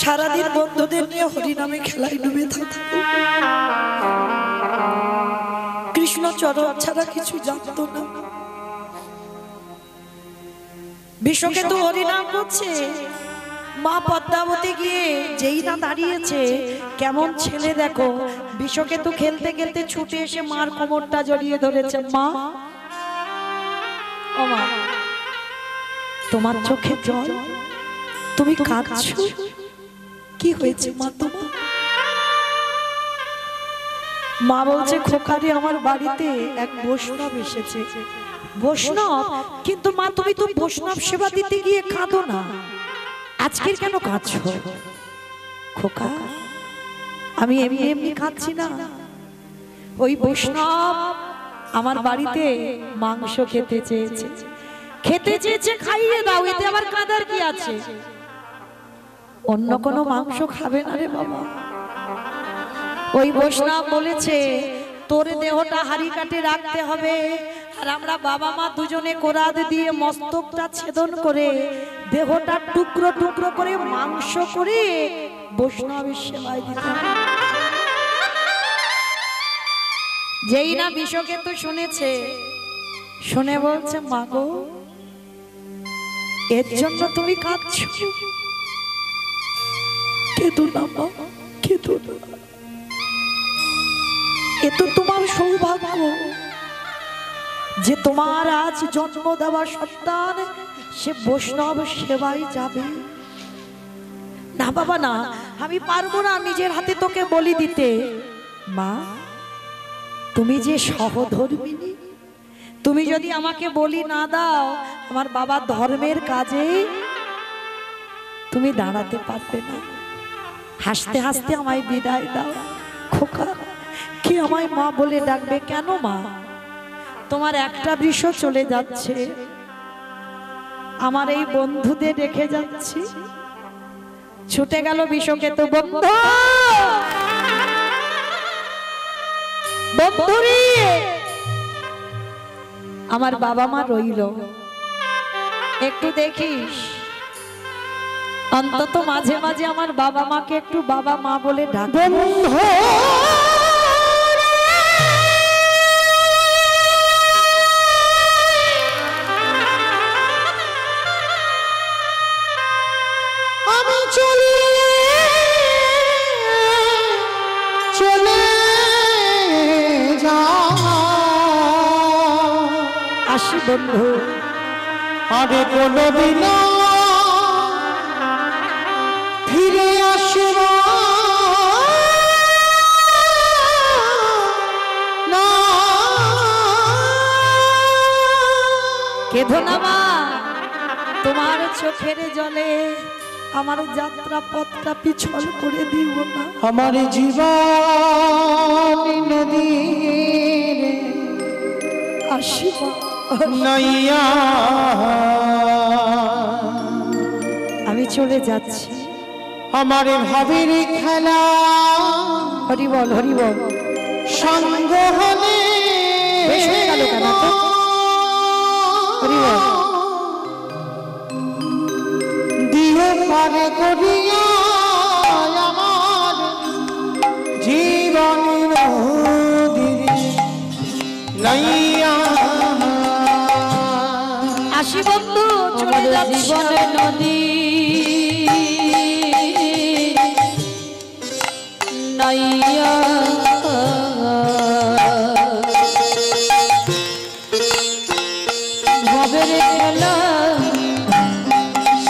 সারাদিন বন্ধুদের নিয়ে হরিনামে খেলায় ডুবে থাকতো, কৃষ্ণ চরণ ছাড়া কিছু জানতো না। বিশ্বকেতু হরিনাম করছে, মা পদ্মাবতী গিয়ে যেই না দাঁড়িয়েছে, কেমন ছেলে দেখো। বিশ্বকেতু খেলতে খেলতে ছুটে এসে মার কোমরটা জড়িয়ে ধরেছে। মা, ও মা, তোমার চোখে জল, তুমি কাঁদছো, কি হয়েছে মা তোমার? মা বলছে, খোকারে আমার বাড়িতে এক বৈষ্ণব এসেছে। বৈষ্ণব? কিন্তু মা তুমি তো বৈষ্ণব সেবা দিতে গিয়ে কাঁদো না, আজকের কেন কাঁদছো? খোকা, আমি এমনি এমনি কাঁদছি না, ওই বৈষ্ণব আমার বাড়িতে মাংস খেতে চেয়েছে, খাইয়ে দাও, এতে আবার কাঁদার কি আছে? অন্য কোনো মাংস খাবে না রে বাবা। ওই বৈষ্ণব বলেছে তোর দেহটা হাড়ি কাটে রাখতে হবে, আর আমরা বাবা মা দুজনে কোরাদ দিয়ে মস্তকটা ছেদন করে দেহটা টুকরো টুকরো করে মাংস করে বৈষ্ণবের সেবায় দিতে হবে। যেই না বিশ্বকেতু শুনেছে, শুনে বলছে, মা গো, এর জন্য তুমি কাঁদছো? কেঁদো না মা, কেঁদো না। এ তো তোমার সৌভাগ্য যে তোমার আজ জন্ম দেওয়া সন্তান সে বৈষ্ণব সেবায় যাবে। না বাবা না, আমি পারবো না নিজের হাতে তোকে বলি দিতে। মা, তুমি যে সহধর্মিনী, তুমি যদি আমাকে বলি না দাও, আমার বাবার ধর্মের কাজে তুমি দাঁড়াতে পারবে না। হাসতে হাসতে আমায় বিদায় দাও। খোকা, কি আমায় মা বলে ডাকবে কেন? মা, তোমার একটা বৃষ চলে যাচ্ছে, আমার এই বন্ধুদের রেখে যাচ্ছি। ছুটে গেল বিষকেতু বন্ধু, বন্ধুরি আমার বাবা মা রইল, একটু দেখিস অন্তত মাঝে মাঝে আমার বাবা মাকে একটু বাবা মা বলে ডাক। আমি চলে আসি বন্ধু, আরে কোনদিন ফিরে আসব না। কেঁদো না মা, তোমার চোখের জলে আমার যাত্রা পথটা পিছল করে দিও না। আমার জীবন নদী আসি মা, নাইয়া আমি চলে যাচ্ছি। আমার ভাবির খেলা হরি বল, হরি বল। সঙ্গ হলে বেশ হয়ে গেল কেন তো? হরি বল। দিয়ে পারে করিয়া আমার জীবন নাইয়া। আসি বন্ধু, চলে যাচ্ছি। জীবনের নদী নাইয়া ভবের খেলা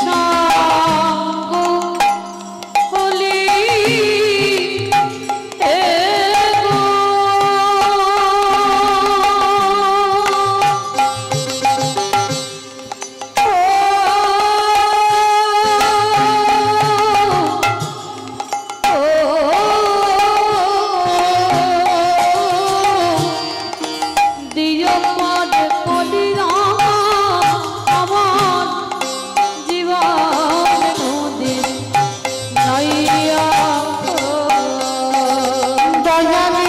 সঙ্গ হলি এগো। দিয় পদ কলিরা আমার জীবন নদী নাইয়া। দয়ালে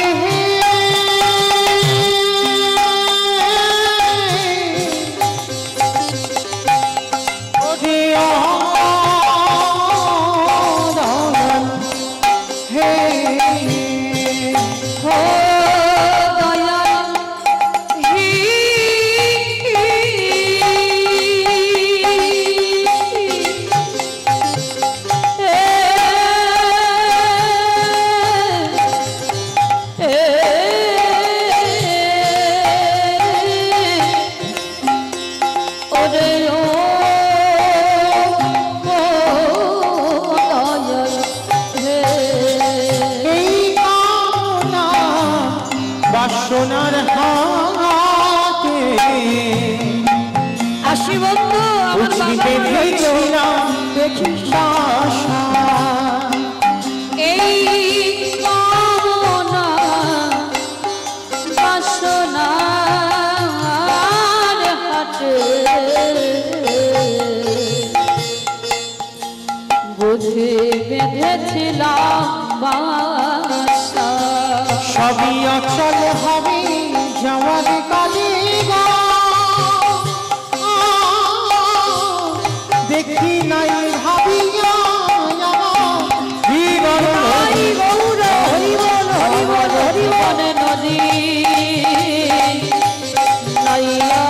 সোনার হাতে আসি বন্ধু, আমার বাবা মা রইল। দেখিস আশা এই কামনা বাসনার হাটে বুঝে বেঁধেছিলাম বাসা। সবই অচল হবে যাওয়ার কালে দেখি নাই ভাবিয়া জীবন হরি গৌর, হরি বল, হরি বল, হরি বল। জীবনের নদী নাইয়া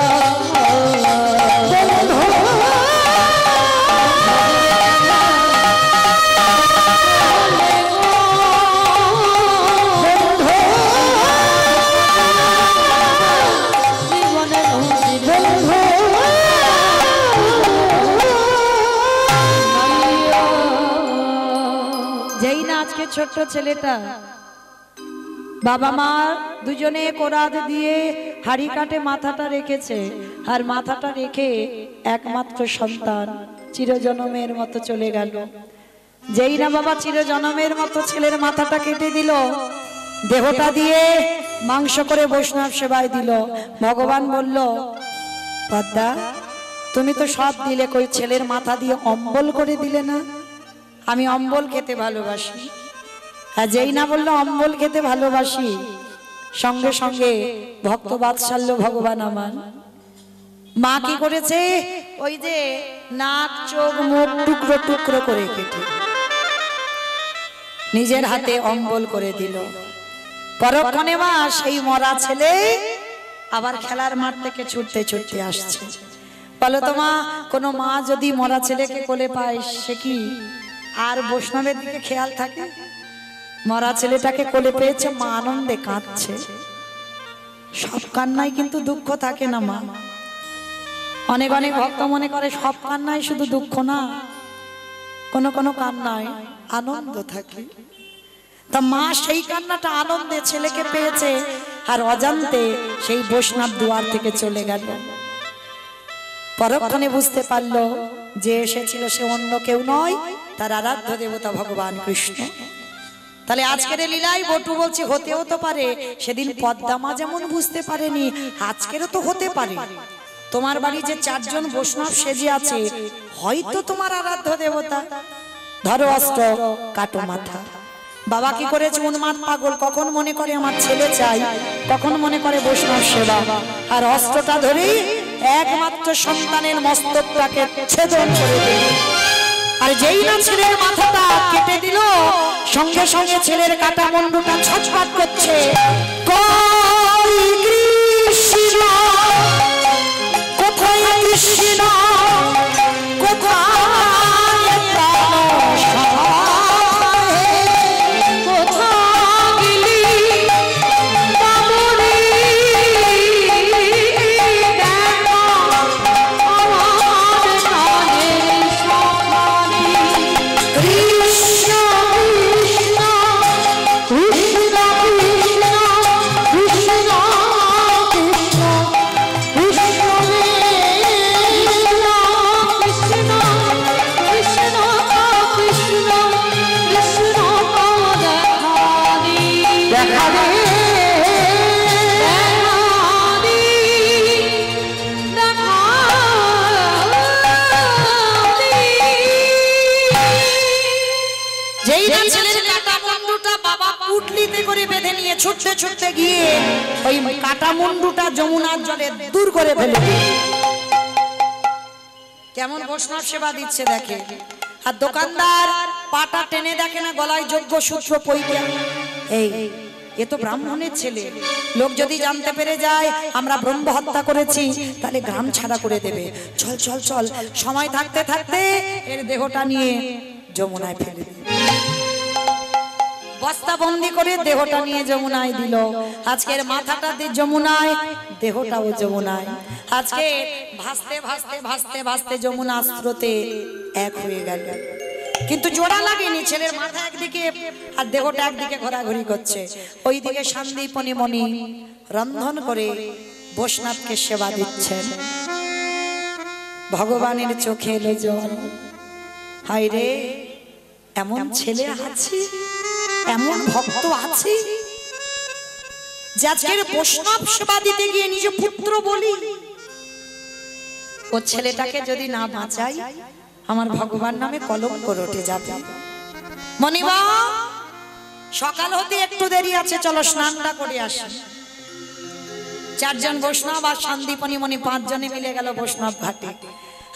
ছোট্ট ছেলেটা বাবা মা দুজনে কোরাত দিয়ে হাড়ি কাটে মাথাটা রেখেছে, আর মাথাটা রেখে একমাত্র সন্তান চিরজনমের মতো চলে গেল। যেই না বাবা চিরজনমের মতো ছেলের মাথাটা কেটে দিল, দেহটা দিয়ে মাংস করে বৈষ্ণব সেবায় দিল। ভগবান বলল, পদ্মা তুমি তো সব দিলে, কই ছেলের মাথা দিয়ে অম্বল করে দিলে না? আমি অম্বল খেতে ভালোবাসি। আর যেই না বললো অম্বল খেতে ভালোবাসি, সঙ্গে সঙ্গে ভক্ত বাৎসল্য ভগবান আমার। মা কি করেছে, ওই যে নাক চোখ মুখ টুকরো টুকরো করে কেটে নিজের হাতে অম্বল করে দিল। পরক্ষণে মা সেই মরা ছেলে আবার খেলার মাঠ থেকে ছুটতে ছুটতে আসছে। বলো তো মা, কোনো মা যদি মরা ছেলেকে কোলে পায় সে কি আর বৈষ্ণবের দিকে খেয়াল থাকে? মরা ছেলেটাকে কোলে পেয়েছে, মা আনন্দে কাঁদছে। সব কান্নায় কিন্তু দুঃখ থাকে না মা। অনেক অনেক ভক্ত মনে করে সব কান্নায় শুধু দুঃখ না, কোন কোন কান্নায় আনন্দ থাকে। তা মা সেই কান্নাটা আনন্দে ছেলেকে পেয়েছে, আর অজান্তে সেই বৈষ্ণব দুয়ার থেকে চলে গেল। পরক্ষণে বুঝতে পারলো যে এসেছিল সে অন্য কেউ নয়, তার আরাধ্য দেবতা ভগবান কৃষ্ণ। তাহলে আজকের লীলাই বটু বলছে হতেও তো পারে সেদিন পদ্মা মা যেমন বুঝতে পারেনি, আজকেরও তো হতে পারে তোমার বাড়ি যে চারজন বৈষ্ণব সেজে আছে, হয়তো তোমার আরাধ্য দেবতা। ধরো অস্ত্র, কাটো মাথা। বাবা কি করেছে, উন্মাদ পাগল, কখন মনে করে আমার ছেলে চাই, কখন মনে করে বৈষ্ণব সেবা, আর অস্ত্রটা ধরেই একমাত্র সন্তানের মস্তকটাকে ছেদন করে দিল। আর যেই না ছেলের মাথাটা কেটে দিল, সঙ্গে সঙ্গে ছেলের কাটা মুন্ডুটা ছটফট করছে। কই কৃষ্ণ, কোথায় কৃষ্ণ, কোথায় ছুটতে ছুটতে গিয়ে ওই কাটা মুন্ডুটা যমুনার জলে দূর করে ফেলে। কেমন বৈষ্ণব সেবা দিচ্ছে দেখে। আর দোকানদার পাটা টেনে দেখে না গলায় যজ্ঞ সূত্র পইতে। এই এ তো ব্রাহ্মণের ছেলে, লোক যদি জানতে পেরে যায় আমরা ব্রহ্ম হত্যা করেছি তাহলে গ্রাম ছাড়া করে দেবে। চল চল চল, সময় থাকতে থাকতে এর দেহটা নিয়ে যমুনায় ফেলে দিল। বস্তা বন্দি করে দেহটা নিয়ে যমুনায় দিল। আজকের মাথাটা দিয়ে যমুনায়, দেহটাও যমুনায়। আজকে ভাসতে ভাসতে ভাসতে ভাসতে যমুনা স্রোতে এক হয়ে গেল। কিন্তু জোড়া লাগেনি, ছেলের মাথা একদিকে আর দেহটা একদিকে ঘোরাঘুরি করছে। ওইদিকে সন্দীপনী মণি রন্ধন করে বৈষ্ণবকে সেবা দিচ্ছেন। ভগবানের চোখে এলো জল। হায় রে, এমন ছেলে আছে, এমন ভক্ত আছে যাদের বৈষ্ণব সেবা দিতে গিয়ে নিজ পুত্র বলি। ও ছেলেটাকে যদি না বাঁচাই আমার ভগবান নামে কলঙ্ক রটে যাবে। মনিবা, সকাল হতে একটু দেরি আছে, চলো স্নানটা করে আসি। চারজন বৈষ্ণব আর সন্দীপনী মণি পাঁচজনে মিলে গেল বৈষ্ণব ঘাটে।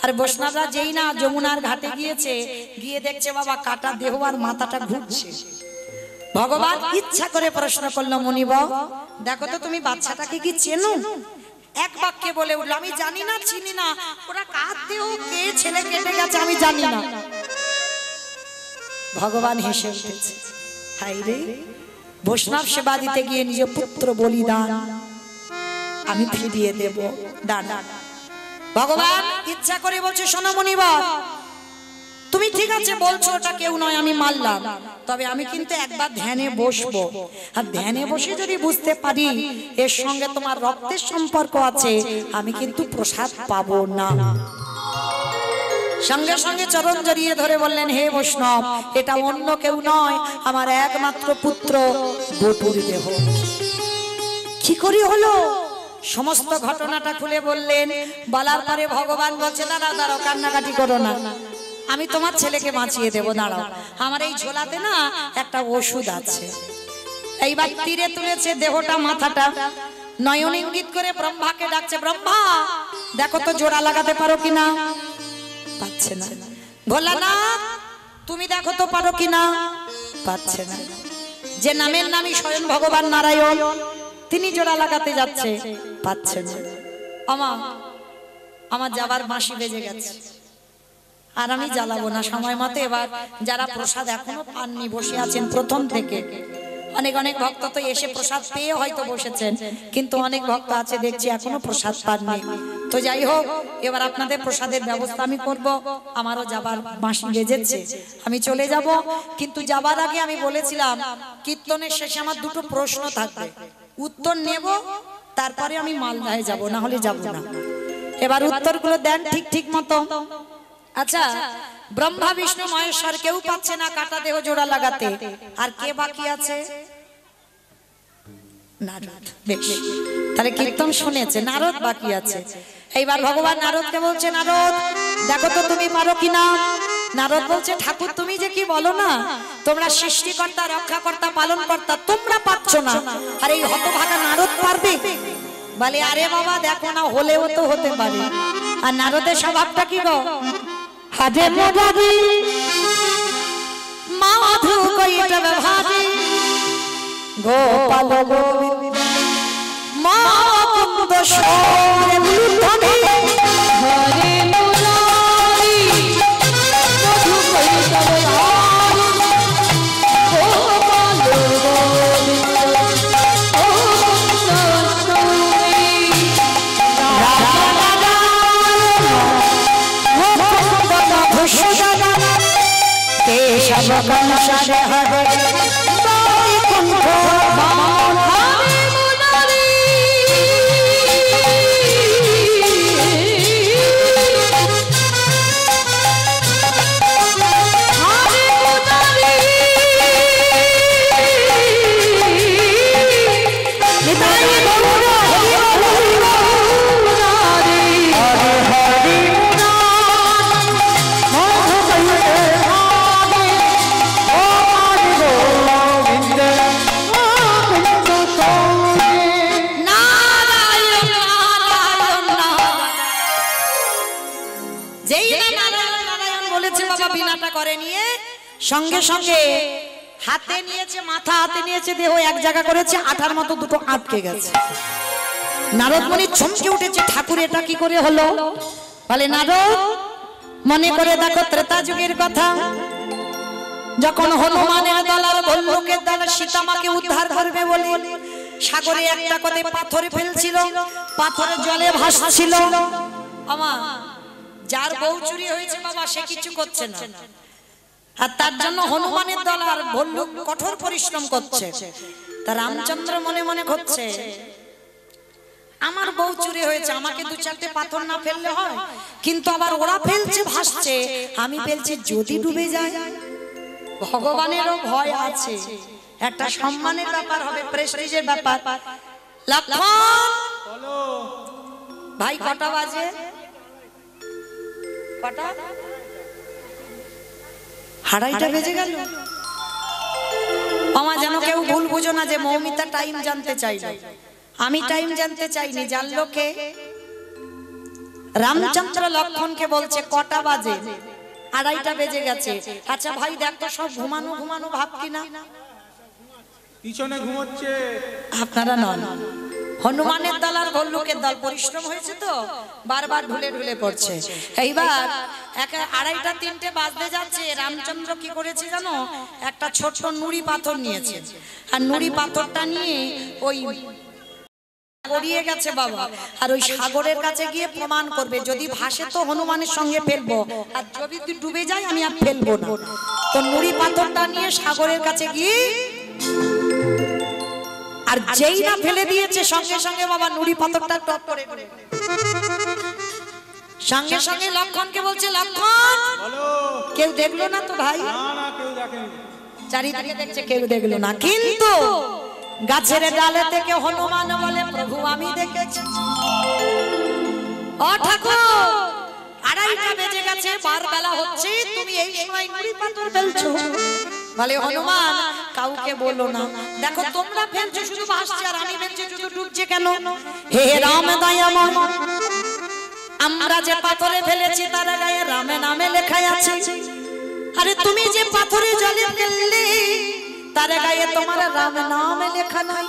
আর বৈষ্ণবরা যেই না যমুনার ঘাটে গিয়েছে, গিয়ে দেখছে বাবা কাটা দেহ আর মাথাটা ঘুরছে। ভগবান ইচ্ছা করে প্রশ্ন করলো, মনিব দেখো তো তুমি বাচ্চাটাকে কি চেনো? এক বাক্যে বলে উঠলো, আমি জানি না, চিনি না, ওরা কার দেহ, কে ছেলে কেটে গেছে আমি জানি না। ভগবান হেসে উঠেছে। হাই রে, বৈষ্ণব সেবা দিতে গিয়ে নিজ পুত্র বলিদান আমি ফিরিয়ে দেব। দাঁড়া, ভগবান ইচ্ছা করে বলছে, শোনো মনিব, তুমি ঠিক আছে বলছো ওটা কেউ নয়, আমি মানলাম, তবে আমি কিন্তু একবার ধ্যানে বসবো, আর ধ্যানে বসে যদি বুঝতে পারি এর সঙ্গে তোমার রক্তের সম্পর্ক আছে, আমি কিন্তু প্রসাদ পাবো না। সঙ্গে সঙ্গে চরণ জড়িয়ে ধরে বললেন, হে বৈষ্ণব, এটা অন্য কেউ নয়, আমার একমাত্র পুত্র বটুর দেহ। কি করে হলো? সমস্ত ঘটনাটা খুলে বললেন। বলার পরে ভগবান বলছে, না দাঁড়াও, কান্নাকাটি করো না, আমি তোমার ছেলেকে বাঁচিয়ে দেবো, দাঁড়াও, আমার এই ঝোলাতে না একটা ওষুধ আছে। এইবার তীরে তুলেছে দেহটা, মাথাটা, নয়ন ইঙ্গিত করে ব্রহ্মাকে ডাকছে, ব্রহ্মা দেখো তো জোড়া লাগাতে পারো কিনা। পাচ্ছে না। ভোলানাথ তুমি দেখো তো পারো কিনা। পাচ্ছে না। যে নামের নামই স্বয়ং ভগবান নারায়ণ, তিনি জোড়া লাগাতে যাচ্ছে, পাচ্ছে না। আমার যাবার বাঁশি বেজে গেছে, আর আমি জ্বালাবো না সময় মতো। এবার যারা প্রসাদ এখনো পাননি, বসে আছেন প্রথম থেকে, অনেক অনেক ভক্ত তো এসে প্রসাদ পেয়ে হয়তো বসেছেন, কিন্তু অনেক ভক্ত আছে দেখছি এখনো প্রসাদ পাননি। তো যাই হোক, এবার আপনাদের প্রসাদের ব্যবস্থা আমি করব। আমারও যাবার বাঁশি বেজেছে, আমি চলে যাব। কিন্তু যাবার আগে আমি বলেছিলাম কীর্তনের শেষে আমার দুটো প্রশ্ন থাকবে, উত্তর নেব, তারপরে আমি মালদায় যাব, না হলে যাব না। এবার উত্তরগুলো দেন ঠিক ঠিক মতো। আচ্ছা, ব্রহ্মা বিষ্ণু মহেশ্বর কেউ পাচ্ছে না কাটা দেহ জোড়া লাগাতে, আর কে বাকি আছে? নারদ। বেশ, তাহলে কীর্তন শুনেছে, নারদ বাকি আছে। এইবার ভগবান নারদকে বলছে, নারদ দেখো তো তুমি পারো কিনা। নারদ বলছে, ঠাকুর তুমি যে কি বলো না, তোমরা সৃষ্টিকর্তা, রক্ষাকর্তা, পালনকর্তা, তোমরা পাচ্ছ না, আর এই হতভাগা নারদ পারবে? বলে, আরে বাবা দেখো না, হলেও তো হতে পারে। আর নারদের স্বভাবটা কি গো? হাজে মোরারি মাধু কইটা ভাজি গোপাল গোবিন্দ মুকুন্দ সরে মুধনি হরে মুরারি মধু কৈতব ধারি গোপাল গোবিন্দ মুকুন্দ সরে কেশব কংসরে হরে বৈকুণ্ঠ বামন হরে মুরারি হরে মুরারি নিতাই গৌর হরি মুরারি হরে হরি মধু কইতে নারায়ণ নারায়ণ নারায়ণ। যেই না নারায়ণ নারায়ণ বলেছে বাবা, বিনাটা করে নিয়ে সঙ্গে সঙ্গে হাতে নিয়েছে, মাথা হাতে নিয়েছে, দেহ এক জায়গা করেছে, আঠার মতো দুটো আটকে গেছে। নারদ মুনি চমকে উঠেছে, ঠাকুর এটা কি করে হলো? বলে, নারদ মনে করে দেখো ত্রেতা যুগের কথা, যখন হনুমানের দল আর ভল্লুকের দল সীতামাকে উদ্ধার করবে বলে সাগরে একটা করে পাথর ফেলছিল, পাথরের জলে ভাসছিল। আমার যার বউ চুরি হয়েছে বাবা, সে কিছু করছে না, আর তার জন্য হনুমানের দল আর ভল্লুক কঠোর পরিশ্রম করছে। তা রামচন্দ্র মনে মনে করছে, আমার বউ চুরি হয়েছে, আমাকে দু চারটে পাথর না ফেললে হয়, কিন্তু আবার ওরা ফেলছে ভাসছে, আমি ফেলছি, যদি ডুবে যায়। ভগবানেরও ভয় আছে, একটা সম্মানের ব্যাপার হবে, প্রেস্টিজের ব্যাপার। লক্ষণ ভাই কটা বাজে? কটা? 2:30 বেজে গেল। আমার যেন কেউ ভুল বুঝো না যে মৌমিতা টাইম জানতে চাইলো, আমি টাইম জানতে চাইনি, জানলো কে? রামচন্দ্র লক্ষণকে বলছে কটা বাজে? 2:30 বেজে গেছে। আচ্ছা ভাই দেখ তো সব ঘুমানো ঘুমানো ভাব কিনা? পিছনে ঘুমোচ্ছে। আপনারা নন, হনুমানের দল আর ভল্লুকের দল পরিশ্রম হয়েছে তো বারবার ঢুলে ঢুলে পড়ছে। এইবার 2:30-3টে বাজতে যাচ্ছে, রামচন্দ্র কি করেছে জানো? একটা ছোট নুড়ি পাথর নিয়েছে, আর নুড়ি পাথরটা নিয়ে ওই গড়িয়ে গেছে বাবা, আর ওই সাগরের কাছে গিয়ে প্রমাণ করবে, যদি ভাসে তো হনুমানের সঙ্গে ফেলবো, আর যদি ডুবে যায় আমি আর ফেলবো না। তো নুড়ি পাথরটা নিয়ে সাগরের কাছে গিয়ে, আর যেই না ফেলে দিয়েছে সঙ্গে সঙ্গে বাবা নুড়ি পাথরটা টপ করে সঙ্গে সঙ্গে লক্ষণকে বলছে, লক্ষণ কেউ দেখলো না তো ভাই? চারিদিকে দেখছে কেউ দেখলো না, কিন্তু গাছের ডালে থেকে হনুমান বলে, প্রভু আমি দেখেছি। ও ঠাকুর, 2:30টা বেজে গেছে, বার বেলা হচ্ছে, তুমি এই সময় নুড়ি পাথর ফেলছো? বলে হনুমান কাউকে বলো না, দেখো তোমরা ফেলছো শুধু ভাসছে, আর আমি ফেলছি শুধু ডুবছে কেন? হে রাম দয়াময়, আমরা যে পাথরে ফেলেছি তার গায়ে রামে নামে লেখা আছে, আরে তুমি যে পাথরে জলে ফেললে তার গায়ে তোমার রাম নামে লেখা নাই।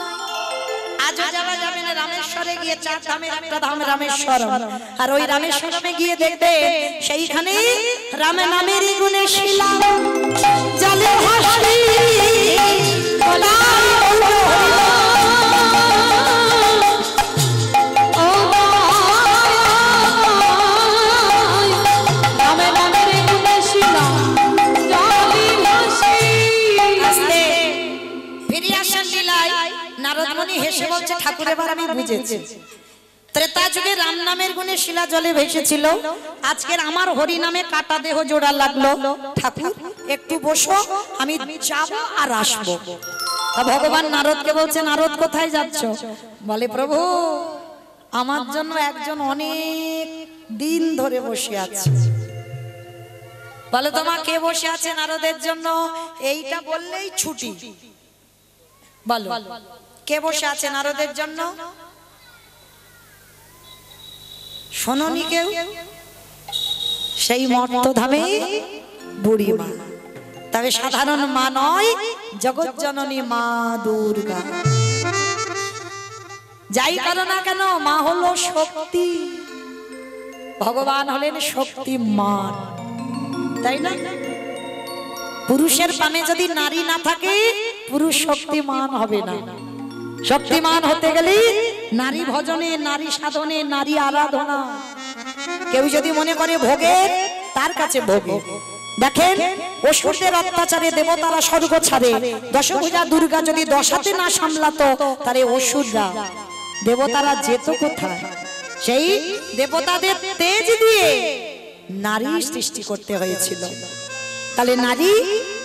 আজও যাওয়া যাবে না রামেশ্বরে গিয়ে, 4 ধামের একটা ধাম রামেশ্বর, আর ওই রামেশ্বরমে গিয়ে দেখবে সেইখানে রাম নামেরই গুণে শিলা জলে ভাসি বলাই নারদমণি হেসে বলছে, ঠাকুর এবার আমি বুঝেছি, ত্রেতা যুগে রাম নামের গুণে শিলা জলে ভেসেছিল, আজকের আমার হরি নামে কাটা দেহ জোড়া লাগলো। ঠাকুর একটু বসো, আমি যাব আর আসবো। ভগবান নারদকে বলছে, নারদ কোথায় যাচ্ছ? বলে, প্রভু আমার জন্য একজন অনেক দিন ধরে বসে আছে। বলে, তোমার কে বসে আছে নারদের জন্য? এইটা বললেই ছুটি। বলো কে বসে আছে নারদের জন্য? শোনোনি কেউ? সেই মর্তধামে বুড়ি মা, তবে সাধারণ মা নয়, জগৎ জননী মা দুর্গা। যাই করো না কেন, মা হলো শক্তি, ভগবান হলেন শক্তিমান, তাই না? পুরুষের পামে যদি নারী না থাকে, পুরুষ শক্তিমান হবে না। শক্তিমান হতে গেলে নারী ভজনে, নারী সাধনে, নারী আরাধনা। কেউ যদি মনে করে ভোগে, তার কাছে ভোগে। দেখেন, অসুরদের অত্যাচারে দেবতারা স্বর্গ ছাড়ে, দশভুজা দুর্গা যদি 10 হাতে না সামলাতো, তাহলে অসুররা দেবতারা যেত কোথায়? সেই দেবতাদের তেজ দিয়ে নারী সৃষ্টি করতে হয়েছিল। তাহলে নারী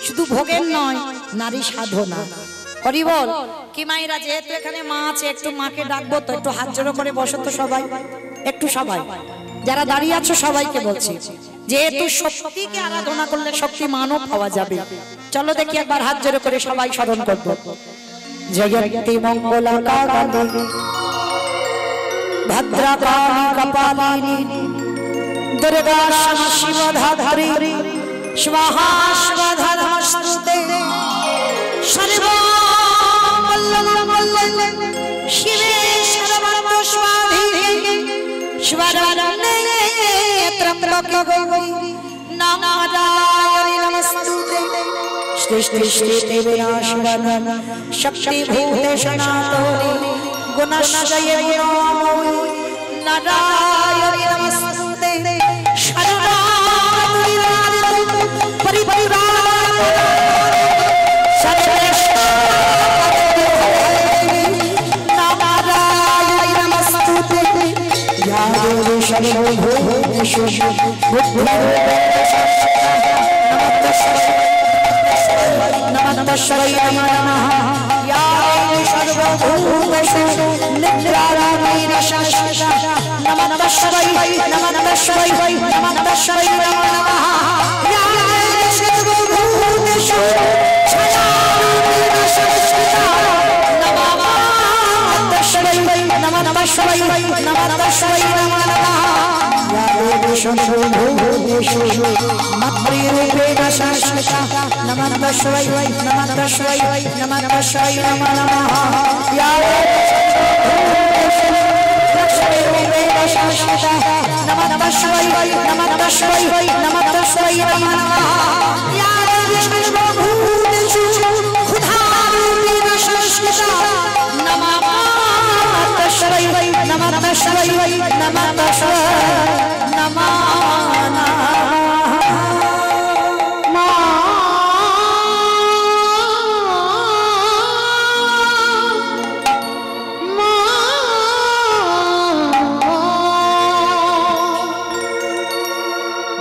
শুধু ভোগের নয়, নারী সাধনা। হরি বল। কি মায়েরা, যেহেতু এখানে মা আছে, একটু মাকে ডাকবো তো, একটু হাত জোড়ো করে বসো তো সবাই, একটু সবাই যারা দাঁড়িয়ে আছো সবাইকে বলছি, যেহেতু শক্তিকে আরাধনা করলে শক্তি মানও পাওয়া যাবে। চলো দেখি একবার হাত জোড়ো করে সবাই স্মরণ করবো। জয়ন্তী মঙ্গলা কালী ভদ্রকালী কপালিনী দুর্গা ক্ষমা শিবধাত্রী स्वाहा स्वाधा नमस्ते सर्वमंगल शिवे सर्वतो स्वाधीने शिवरण्ये त्र्यंबके गौरी नारायणी नमस्ते सृष्टि सृष्टि विनाशनं शक्ति भूते सनातनी गुणश्रये गुणमयी नारायणी नमस्ते नमः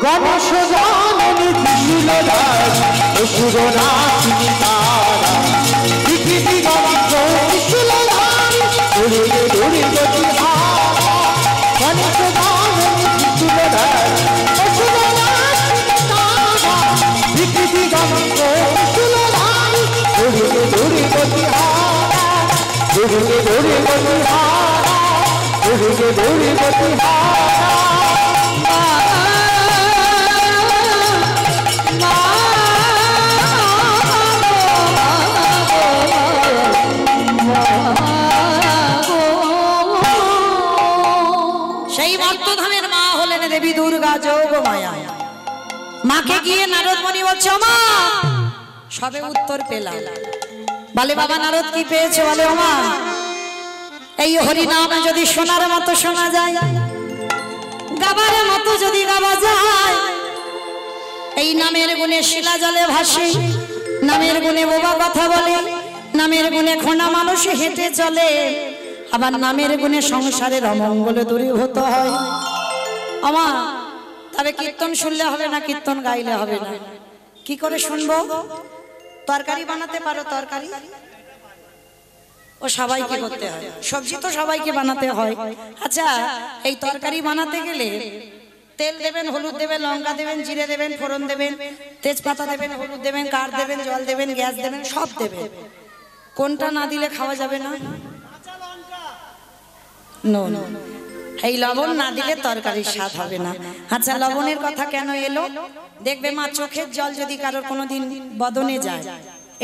গণেশ জাননী ত্রিশূলধারী অসুর নাচিনী তারা পৃথিবী গণেশ ত্রিশূলধারী দৌড়ে দৌড়ে গতি হারা গণেশ জাননী ত্রিশূলধারী অসুর নাচিনী তারা পৃথিবী গণেশ ত্রিশূলধারী দৌড়ে দৌড়ে গতি হারা দৌড়ে দৌড়ে গতি হারা দৌড়ে দৌড়ে গতি হারা সেই মর্তধামের মা হলেন দেবী দুর্গা যোগ মায়া। মাকে গিয়ে নারদ মুনি বলছে মা, সবে উত্তর পেলাম। বলে বাবা নারদ কি পেয়েছে? বলে ও মা, এই হরি নাম যদি শোনার মতো শোনা যায়, গাবার মতো যদি গাওয়া যায়, এই নামের গুণে শিলা জলে ভাসে, নামের গুণে বোবা কথা বলে, নামের গুণে খোনা মানুষ হেঁটে চলে, আবার নামের গুণে সংসারের অমঙ্গল দূরীভূত হয়। আমা তবে কীর্তন শুনলে হবে না, কীর্তন গাইলে হবে না। কি করে শুনবো? তরকারি বানাতে পারো? তরকারি ও সবাইকে করতে হয়, সবজি তো সবাইকে বানাতে হয়। আচ্ছা, এই তরকারি বানাতে গেলে তেল দেবেন, হলুদ দেবেন, লঙ্কা দেবেন, জিরে দেবেন, ফোড়ন দেবেন, তেজপাতা দেবেন, হলুদ দেবেন, কাঠ দেবেন, জল দেবেন, গ্যাস দেবেন, সব দেবেন। কোনটা না দিলে খাওয়া যাবে না? নো নো, এই লবণ না দিলে তরকারির স্বাদ হবে না। আচ্ছা, লবণের কথা কেন এলো? দেখবে মা, চোখের জল যদি কারোর কোনোদিন বদনে যায়,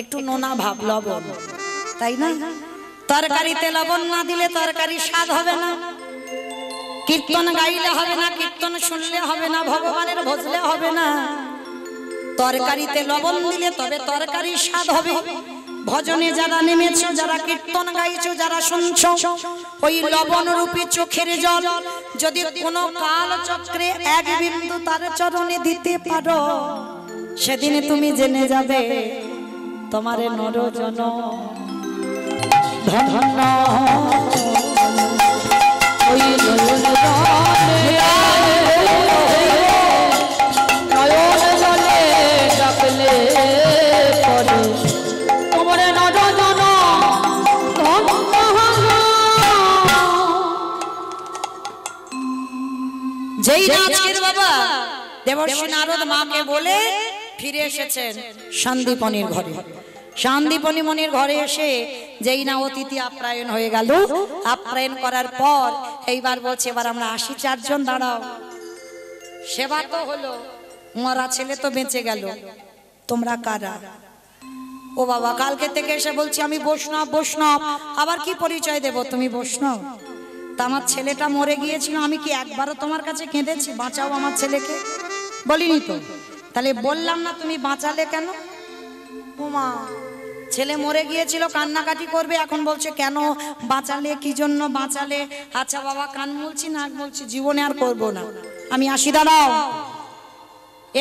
একটু নোনা ভাব লবণ, তাই না? তরকারিতে লবণ না দিলে তরকারির স্বাদ হবে না। কীর্তন গাইলে হবে না, কীর্তন শুনলে হবে না, ভগবানের ভজলে হবে না। তরকারিতে লবণ দিলে তবে তরকারির স্বাদ হবে। ভজনে যারা নেমেছো, যারা কীর্তন গাইছো, যারা শুনছো, ওই লবণ রূপী চোখের জল যদি কোনো কাল চক্রে এক বিন্দু তার চরণে দিতে পারো, সেদিন তুমি জেনে যাবে তোমার নরজন ধন্য। ওই নয়ন জলে ডাকলে পরে তোমার নরজন ধন্য। যেই আজকের বাবা দেবর্ষি নারদ মাকে বলে ফিরে এসেছেন সন্দীপনীর ঘরে। সন্দীপনী মনির ঘরে এসে যেই না অতিথি আপ্যায়ন হয়ে গেল, আপ্যায়ন করার পর এইবার বলছে এবার আমরা আসি, 4 জন দাঁড়াও। সেবা তো হলো, মরা ছেলে তো বেঁচে গেল, তোমরা কারা? ও বাবা, কালকে থেকে এসে বলছি আমি বৈষ্ণব। বৈষ্ণব আবার কি পরিচয় দেব? তুমি বৈষ্ণব? তা আমার ছেলেটা মরে গিয়েছিল, আমি কি একবারও তোমার কাছে কেঁদেছি বাঁচাও আমার ছেলেকে? বলিনি তো। তাহলে বললাম না তুমি বাঁচালে কেন? ওমা, ছেলে মরে গিয়েছিল, কান্নাকাটি করবে, এখন বলছে কেন বাঁচালে, কি জন্য বাঁচালে? আচ্ছা বাবা, কান মুলছি, নাক মুলছি, জীবনে আর করব না, আমি আসি। দাঁড়াও,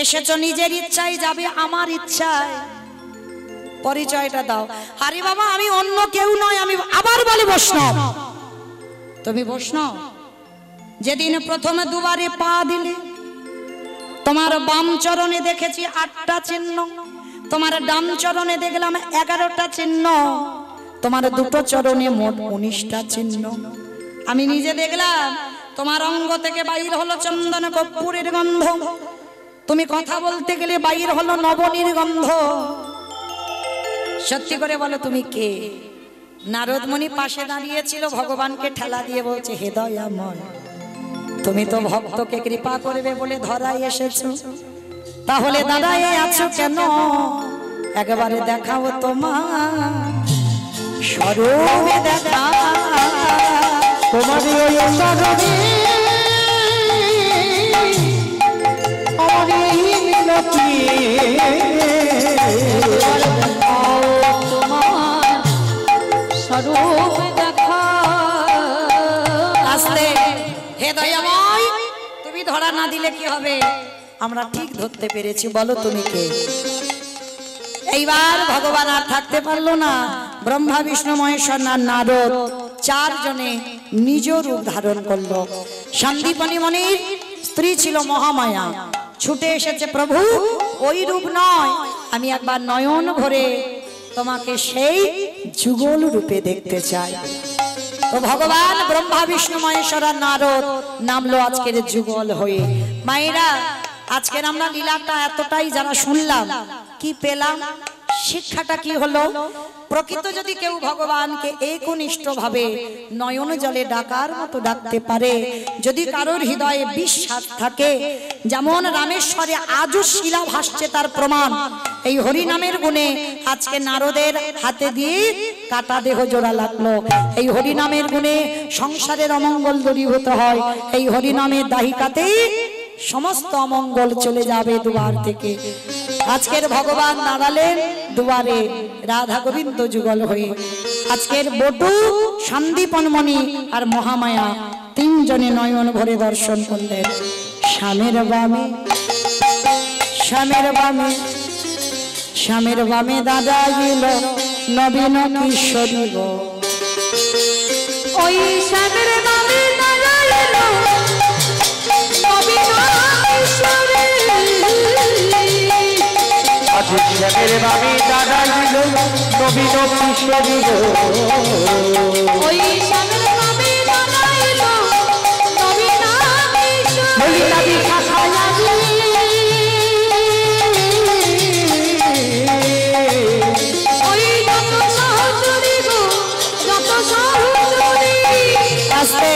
এসেছো নিজের ইচ্ছায়, যাবে আমার ইচ্ছায়, পরিচয়টা দাও। আরে বাবা, আমি অন্য কেউ নয়, আমি আবার বলি বৈষ্ণব। তুমি বৈষ্ণব? যেদিন প্রথমে দুবারে পা দিলে, তোমার বাম চরণে দেখেছি 8টা চিহ্ন, তোমার ডান চরণে দেখলাম 11টা চিহ্ন, তোমার দুটো চরণে মোট 19টা চিহ্ন। আমি নিজে দেখলাম তোমার অঙ্গ থেকে বাইর হলো চন্দন কর্পূরের গন্ধ, তুমি কথা বলতে গেলে বাইর হলো নবনীর গন্ধ। সত্যি করে বলো তুমি কে? নারদ মুনি পাশে দাঁড়িয়েছিল, ভগবানকে ঠেলা দিয়ে বলছে হে দয়াময়, তুমি তো ভক্তকে কৃপা করবে বলে ধরাই এসেছো, তাহলে দাঁড়ায় আছো কেন? একবারে দেখাও তোমার স্বরূপে, দেখা তোমার ওই চরণে আমার এই মিনতি, তোমার স্বরূপ দেখা। আস্তে, হে দয়াময়, তুমি ধরা না দিলে কি হবে? আমরা ঠিক ধরতে পেরেছি, বলো তুমি কে? এইবার ভগবান আর থাকতে পারলো না, ব্রহ্মা বিষ্ণু মহেশ্বর নারদ 4 জনে নিজ রূপ ধারণ করলো। সন্দীপনী মনির স্ত্রী ছিল মহামায়া, ছুটে এসেছে, প্রভু ওই রূপ নয়, আমি একবার নয়ন ভরে তোমাকে সেই যুগল রূপে দেখতে চাই। তো ভগবান ব্রহ্মা বিষ্ণু মহেশ্বর আর নারদ নামলো আজকের যুগল হয়ে। মায়েরা, আজকের আমরা লীলাটা এতটাই যারা শুনলাম, কি পেলাম, শিক্ষাটা কি হলো? প্রকৃত যদি কেউ ভগবানকে একনিষ্ঠ ভাবে নয়ন জলে ডাকার মতো ডাকতে পারে, যদি কারোর হৃদয়ে বিশ্বাস থাকে, যেমন রামেশ্বরে আজও শিলা ভাসছে তার প্রমাণ এই হরি নামের গুণে। আজকে নারদের হাতে দিয়ে কাটা দেহ জোড়া লাগলো, এই হরি নামের গুণে সংসারের অমঙ্গল দূরীভূত হয়, এই হরি নামের দাহিকাতেই সমস্ত অমঙ্গল চলে যাবে দুয়ার থেকে। আজকের ভগবান দাঁড়ালেন দুয়ারে রাধা গোবিন্দ যুগল হয়ে। আজকের বটু, সন্দীপনমণি আর মহামায়া তিনজনে নয়ন ভরে দর্শন করলেন। স্বামীর বামে, স্বামীর বামে, স্বামীর বামে দাদা গেল নবীন কিশোরী গো। ওই শ্যামের বামে দাদা এলো নবীন কিশোরী। আজ শ্যামের বামে দাদা গেল নবীন কিশোরী গো। ওই শ্যামের বামে দাদা এলো নবীন কিশোরী। ওই যত সহচরী গো, যত সহচরী। আস্তে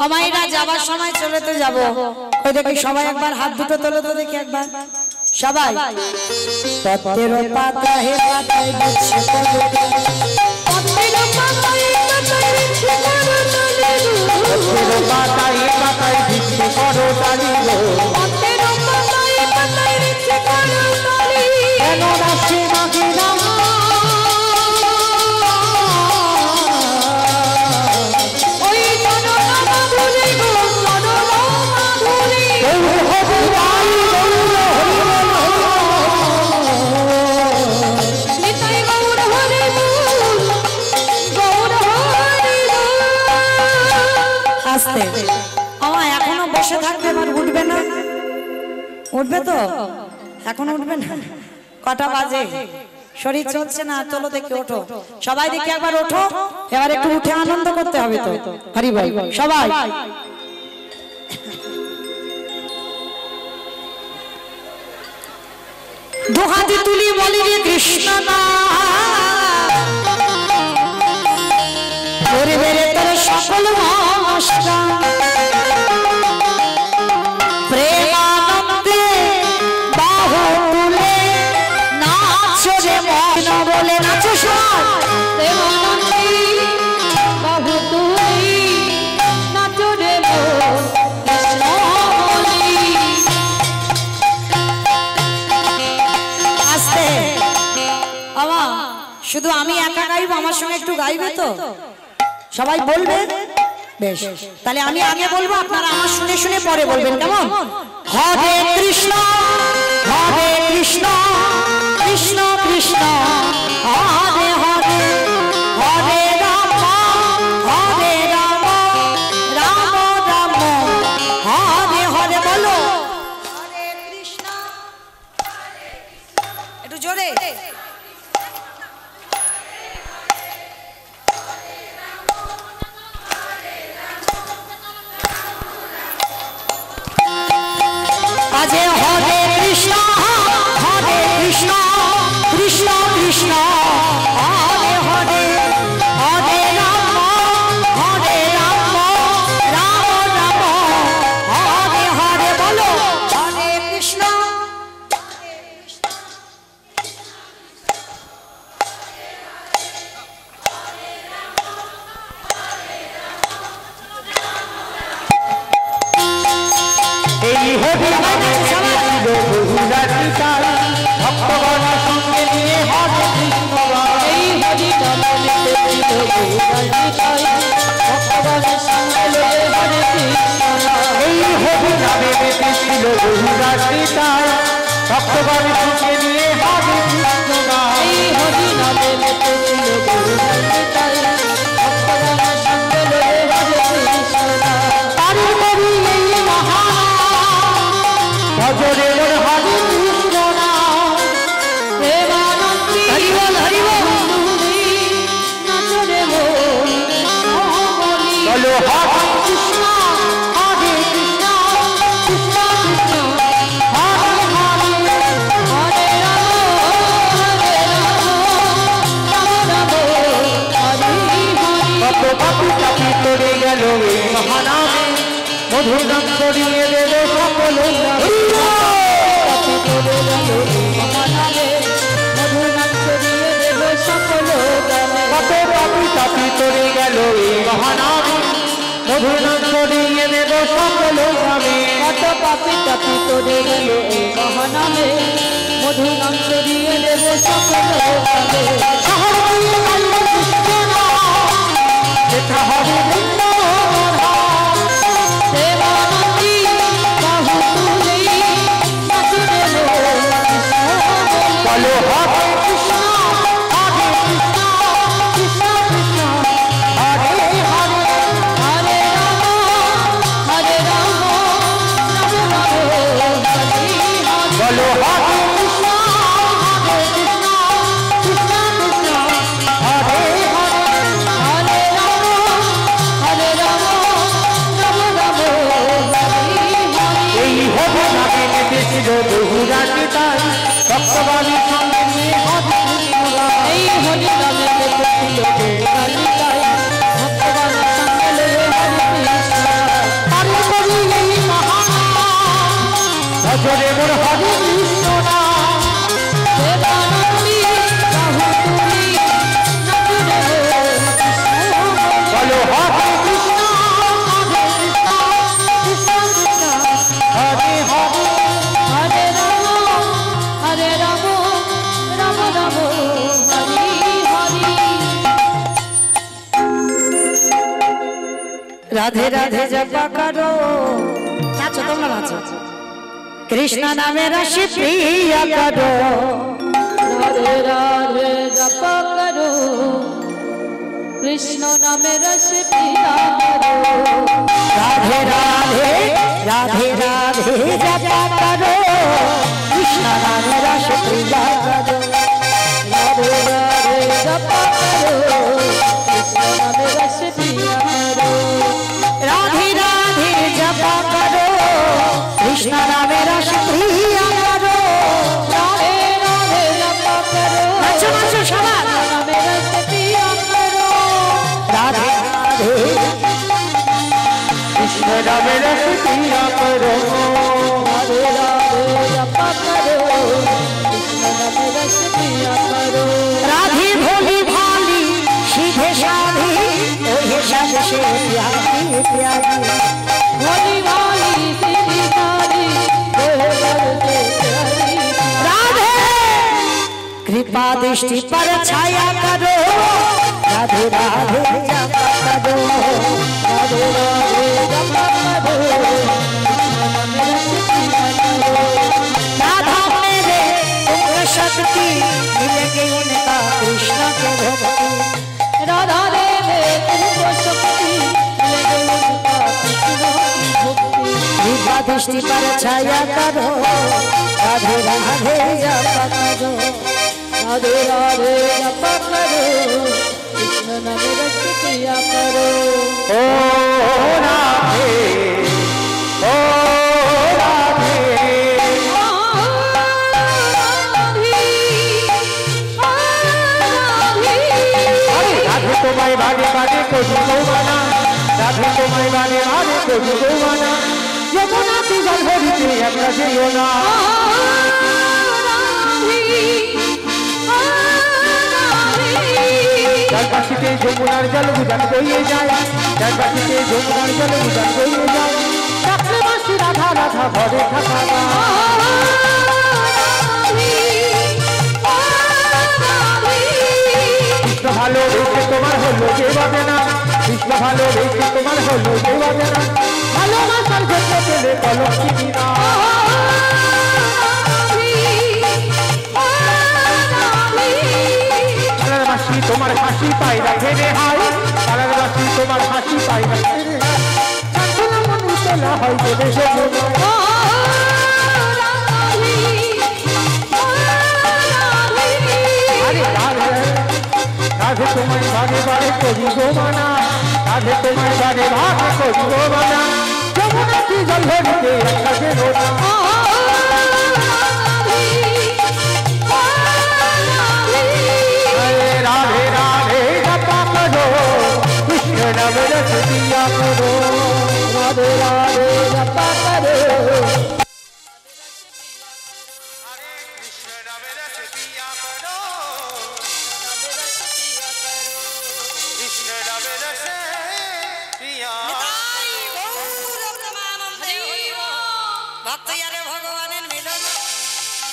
অমাইরা যাবার সময় চলে তো যাবো, ওই দেখি সবাই একবার হাত দুটো তোলো তো দেখি একবার সবাই। পত্রের পাতা হে পাতায় দিচ্ছে পত্রের পাতায় পাতায় দিচ্ছে করতালি গো। পত্রের পাতায় পাতায় দিচ্ছে করতালি গো। পত্রের পাতায় পাতায় দিচ্ছে করতালি। কেন রাশি মাঝে নাম ওই জননামা ভুলি গো, জননামা ভুলি। নিতাই গৌর হরি বল, গৌর হরি বল। আস্তে আমা এখনো বসে থাকবে, এবার উঠবে না? উঠবে তো? এখন উঠবে না? কটা বাজে? শরীর চলছে না, চলো দেখি ওঠো সবাই, দেখি একবার ওঠো, এবার একটু উঠে আনন্দ করতে হবে তো। হরি ভাই সবাই দুহাতে তুলি বলি রে কৃষ্ণ না করে বেড়ে তোর সকল ভাষা প্রেমানন্দে বাহু তুলে নাচো রে মন বলে নাচো সব প্রেমানন্দে বাহু তুলি নাচো রে মন কৃষ্ণ বলি। আস্তে আমা শুধু আমি একা গাইবো, আমার সঙ্গে একটু গাইবে তো? সবাই বলবে? বেশ, তাহলে আমি আগে বলবো, আপনারা আমার শুনে শুনে পরে বলবেন, কেমন? হরে কৃষ্ণ, হরে কৃষ্ণ, কৃষ্ণ কৃষ্ণ হরে হরে, হরে রাম, হরে রাম, রাম রাম হরে হরে। বলো হরে কৃষ্ণ, একটু জোরে। আজে হরে কৃষ্ণ, হরে কৃষ্ণ, কৃষ্ণ কৃষ্ণ হরে হরে, হরে রাম, হরে রাম, রাম রাম হরে হরে। বলো হরে কৃষ্ণ, এই হরি নামে ছিল বহুরাটি তাই, ভক্তগণ সঙ্গে নিয়ে হরে কৃষ্ণ গায়। এই হরি নামে ছিল বহুরাটি তাই, ভক্তগণ সঙ্গে লয়ে হরে কৃষ্ণ। এই হরি নামে ছিল বহুরাটি তাই, ভক্তগণ সঙ্গে নিয়ে হরে কৃষ্ণ গায়। এই হরি নামে ছিল বহুরাটি তাই, ভক্তগণ সঙ্গে লয়ে হরে কৃষ্ণ। তারি করি এই মহা বলো হরে কৃষ্ণ হরে কৃষ্ণ কৃষ্ণ কৃষ্ণ হরে হরে হরে রাম হরে কত পাপি তাপি তরে গেল এই মহানামে মধুর নাম করিয়ে দেবে সকল কত পাপি তাপি তরে গেল এই মহানামে মধুর নাম করিয়ে দেবে সকল গ্রামে কত পাপি তাপি তোরে গেল এই মহানামে মধু নাম ছড়িয়ে দেব সকল গ্রামে শহর দিয়ে গেল কৃষ্ণ নাম যেথা হবে বৃন্দাবন দেবানন্দী বাহু তুলে নাচুরে বলো হরে কৃষ্ণ হরে কৃষ্ণ কৃষ্ণ কৃষ্ণ হরে হরে হরে রাম হরে রাম রাম রাম হরে হরে বলো হরে কৃষ্ণ হরে কৃষ্ণ কৃষ্ণ কৃষ্ণ হরে হরে হরে রাম হরে রাম রাম রাম হরে হরে এই হবে নামে নেমেছিল বহুরাটি তাই ভক্তবাণীর সঙ্গে নিয়ে হরে কৃষ্ণ গায়। এই হরি নামে মেতেছিল কালিকায় ভক্তগণ সঙ্গে লয়ে হরে কৃষ্ণ হরে করি এই মহানাম ভজরে মোর হরে কৃষ্ণ নাম দেবানন্দী বাহু তুলি নাচুরে কৃষ্ণ বলো হরে কৃষ্ণ হরে কৃষ্ণ কৃষ্ণ কৃষ্ণ হরে হরে হরে রাম রাম রাম হরি হরি রাধে রাধে জপা করো নাচো তোমরা নাচো কৃষ্ণ নামে রাশি প্রিয়া করো রাধে রাধে জপ করো কৃষ্ণ নামে রস পিয়া করো রাধে রাধে রাধে রাধে জপা করো কৃষ্ণ নামে রাশি প্রিয়া করো রাধে রাধে জপ করো কৃষ্ণ নামে রস পিয়া করো রাধে রাধে জপা করো কৃষ্ণ নামে রাশি প্রিয়া করো রাধে রাধে জপ করো নাচো নাচো সবার নামে রস পিয়া করো রাধে রাধে কৃষ্ণ নামে রস পিয়া করো রাধে রাধে জপ করো কৃষ্ণ নামে রস পিয়া করো राधे भोली भाली सीधे साधी ओहे सब से प्यारी प्यारी भोली भाली सीधी सारी दोहे करते प्यारी राधे कृपा दृष्टि पर छाया करो राधे राधे जपा करो राधे राधे जप करो मेरा पिया करो राधा मेरे उग्र शक्ति मिलेगी उनका कृष्ण के भक्ति राधा देवे तुमको शक्ति लगे उनका कृष्ण की भक्ति कृपा दृष्टि पर छाया करो राधे राधे जपा करो राधे राधे जप करो कृष्ण नाम रस पिया करो ओ राधे ओ राधे আরে রাধে তোমায় বারে বারে কবি গৌমানা রাধে তোমায় বারে বারে কবি গৌমানা যমুনা জল ভরিতে আমরা যেও না চারপাশিতে যমুনার জল উদান বইয়ে যায় চারপাশিতে যমুনার জল উদান বইয়ে যায় চাকরিবাসী রাধা রাধা ভরে থাকা না। কৃষ্ণ ভালো বেশে তোমার হলো যে বাজে না কৃষ্ণ ভালো বেশে তোমার হলো যে বাজে না ভালোবাসার ক্ষেত্রে পেলে কলম চিনি না পালার বাসি তোমার হাসি পাই রাখে রে হাই পালার বাসি তোমার হাসি পাই রাখে রে হাই সান্ত্বনা মনে তোলা হয় যে দেশে আরে রাধে রাধে তোমায় বারে বারে কবি গো মানা রাধে তোমায় বারে বারে করিব মানা যমুনাতে জল ধরিতে একটা বেরো না রাধে রাধে জপা করো কৃষ্ণ নাম রস দিয়া করো রাধে রাধে জপা করো ভগবানের মিলন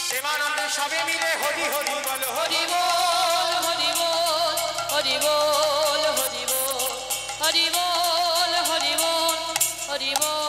প্রেমানন্দে সবে মিলে হরি হরি বলো হরি বল হরি বল হরি বল হরি বল হরি বল হরি বল হরি বল